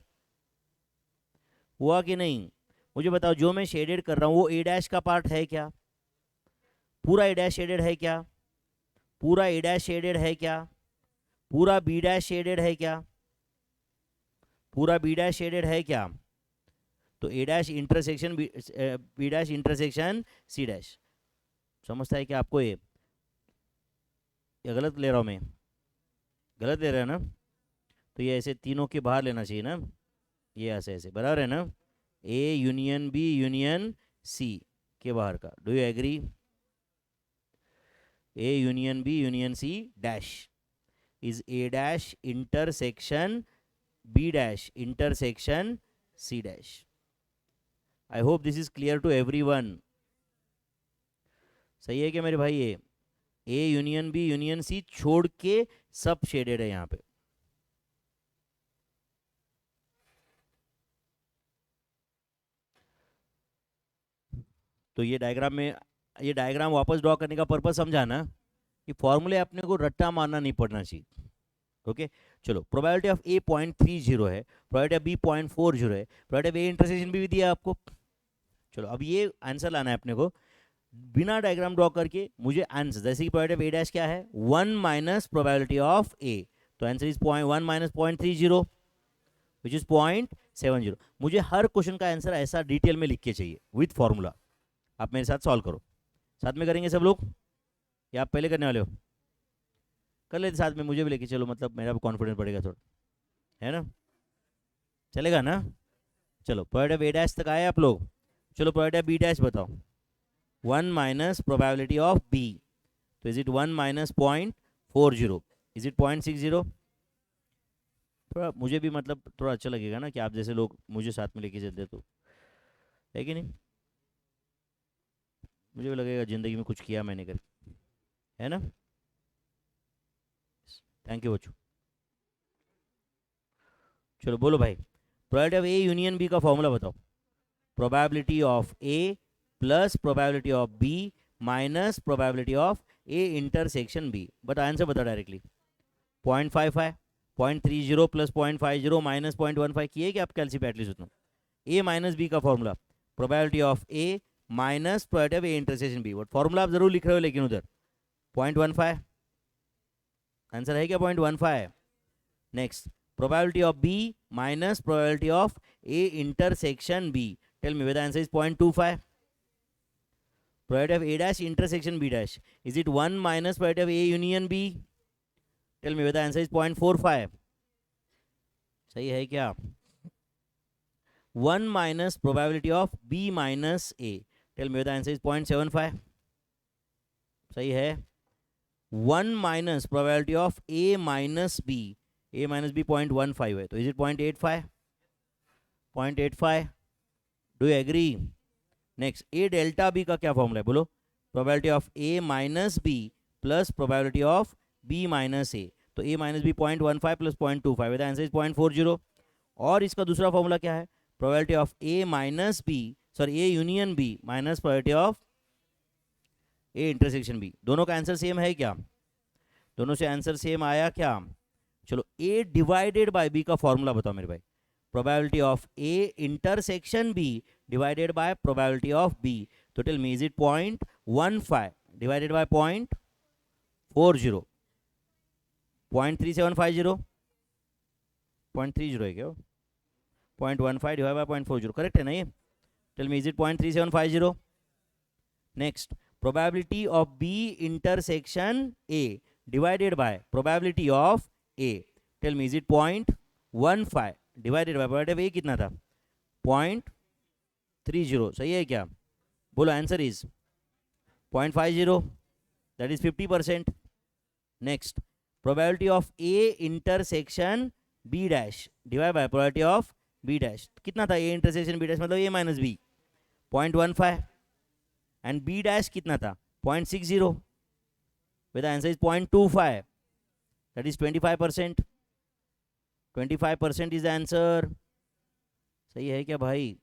हुआ कि नहीं? मुझे बताओ जो मैं शेडेड कर रहा हूँ वो ए डैश का पार्ट है क्या? पूरा ए डैश शेडेड है क्या? पूरा ए डैश शेडेड है क्या? पूरा बी डैश शेडेड है क्या? पूरा बी डैश शेडेड है क्या? तो A dash intersection B dash intersection C dash. समझता है क्या आपको ये? या गलत ले रहा हूँ मैं? गलत ले रहा है ना? तो ये ऐसे तीनों के बाहर लेना चाहिए ना, ये ऐसे ऐसे बराबर है ना? A union B union C के बाहर का, do you agree? A union B union C dash is A dash intersection B dash intersection C dash. I hope this is clear to everyone. सही है क्या मेरे भाई? ये A union B union C छोड़ के सब शेडेड है यहाँ पे। तो ये डायग्राम में, ये डायग्राम वापस ड्रॉ करने का पर्पस समझा ना, कि फॉर्मूले अपने को रट्टा मारना नहीं पड़ना चाहिए। ओके चलो, प्रोबेबिलिटी ऑफ ए 0.30 है, प्रोबेबिलिटी ऑफ बी 0.40 है, प्रोबेबिलिटी ऑफ ए इंटरसेक्शन भी दिया आपको। चलो अब ये आंसर लाना है अपने को बिना डायग्राम ड्रॉ करके। मुझे आंसर जैसे कि प्रोबेबिलिटी ऑफ ए डैश क्या है? 1 माइनस प्रोबेबिलिटी ऑफ ए, तो answer is 1 minus 0.30 which is 0.70। मुझे हर क्वेश्चन का आंसर ऐसा डिटेल में लिख के चाहिए विथ फॉर्मूला। आप मेरे साथ सॉल्व करो, साथ में करेंगे सब लोग, या आप पहले करने वाले हो? कर लेते साथ में, मुझे भी लेके चलो, मतलब मेरा भी कॉन्फिडेंस बढ़ेगा थोड़ा, है ना? चलेगा ना? चलो प्रोबेबिलिटी ऑफ ए डैश तक आए आप लोग? चलो प्रोबेबिलिटी ऑफ बी डैश बताओ। 1 माइनस प्रोबेबिलिटी ऑफ बी, तो is it 1 minus 0.40, is it 0.60? थोड़ा मुझे भी मतलब थोड़ा अच्छा लगेगा ना कि आप जैसे लोग मुझे साथ में लेके चलते, तो है कि नहीं? मुझे भी लगेगा ज़िंदगी में कुछ किया मैंने कर, है ना? थैंक यू बच्चों। चलो बोलो भाई, probability of A union B का फॉर्मूला बताओ। Probability of A plus probability of B minus probability of A intersection B. बता आंसर बता डायरेक्टली। 0.55, 0.30 प्लस 0.50 माइनस 0.15 किए क्या आप कैलसी पे एटलीस्ट उतना? ए माइनस बी का formula, probability of A minus probability of A intersection B. But formula आप जरूर लिख रहे हो लेकिन उधर 0.15। आंसर है क्या 0.15? Next, probability of B minus probability of A intersection B. Tell me whether the answer is 0.25. Probability of A dash intersection B dash. Is it 1 minus probability of A union B? Tell me whether the answer is 0.45. सही है क्या? 1 minus probability of B minus A. Tell me whether the answer is 0.75. सही है. 1 minus probability of A minus B. A minus B 0.15 है, तो is it 0.85? 0.85. Do you agree? Next, A delta B का क्या फॉर्मूला है बोलो? Probability of A minus B plus probability of B minus A. तो A minus B 0.15 plus 0.25. The answer is 0.40. और इसका दूसरा फॉर्मूला क्या है? Probability of A minus B, sorry, A union B minus probability of A intersection B. दोनों का आंसर सेम है क्या? दोनों से आंसर सेम आया क्या? चलो, A डिवाइडेड बाय B का फॉर्मूला बताओ मेरे भाई. Probability of A intersection B divided by probability of B. तो tell me, is it 0.15 divided by 0.40? 0.3750? 0.30 है क्या? 0.15 divided by 0.40. करेक्ट है ना ये? Tell me, is it 0.3750? Next, probability of B intersection A divided by probability of A. Tell me, is it 0.15 divided by probability of A कितना था? 0.30. सही है क्या? बोलो, answer is 0.50. That is 50%. Next, probability of A intersection B dash divided by probability of B dash कितना था? A intersection B dash मतलब A minus B 0.15 and B dash कितना था? 0.60. Where the answer is 0.25. That is 25%. 25% is the answer. सही है क्या भाई?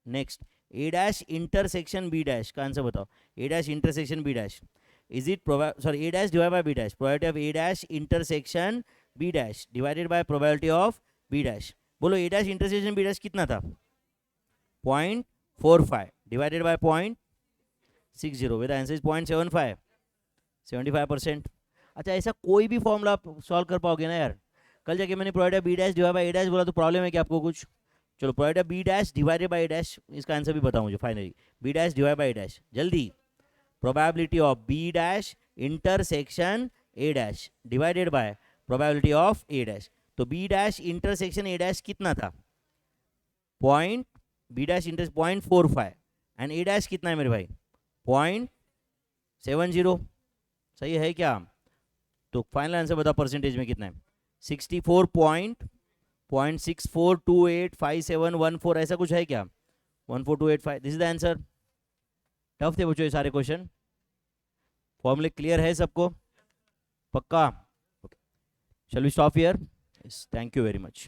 Next, A dash intersection B dash का आंसर बताओ. A dash intersection B dash. Is it A dash divided by B dash. Probability of A dash intersection B dash divided by probability of B dash. बोलो, A dash intersection B dash कितना था? 0.45 divided by 0.60. Where the answer is 0.75. 75%. अच्छा, ऐसा कोई भी फॉर्मूला आप सॉल्व कर पाओगे ना यार? कल जाके मैंने provide B dash divide by A dash बोला तो प्रॉब्लम है क्या आपको कुछ? चलो, provide B dash divided by A dash, इसका आंसर भी बताओ मुझे finally. B dash divide by A dash, जल्दी. Probability of B dash intersection A dash divided by probability of A dash. तो B dash intersection A dash कितना था? B dash inter 0.45 and A dash कितना है मेरे भाई? 0.70. सही है क्या? तो फाइनल आंसर बताओ परसेंटेज में कितना है? 64.64285714 ऐसा कुछ है क्या? 14285. This is the answer. Tough थे बच्चों ये सारे क्वेश्चन. फॉर्मूले क्लियर है सबको? पक्का? Okay, shall we stop here? Yes, thank you very much.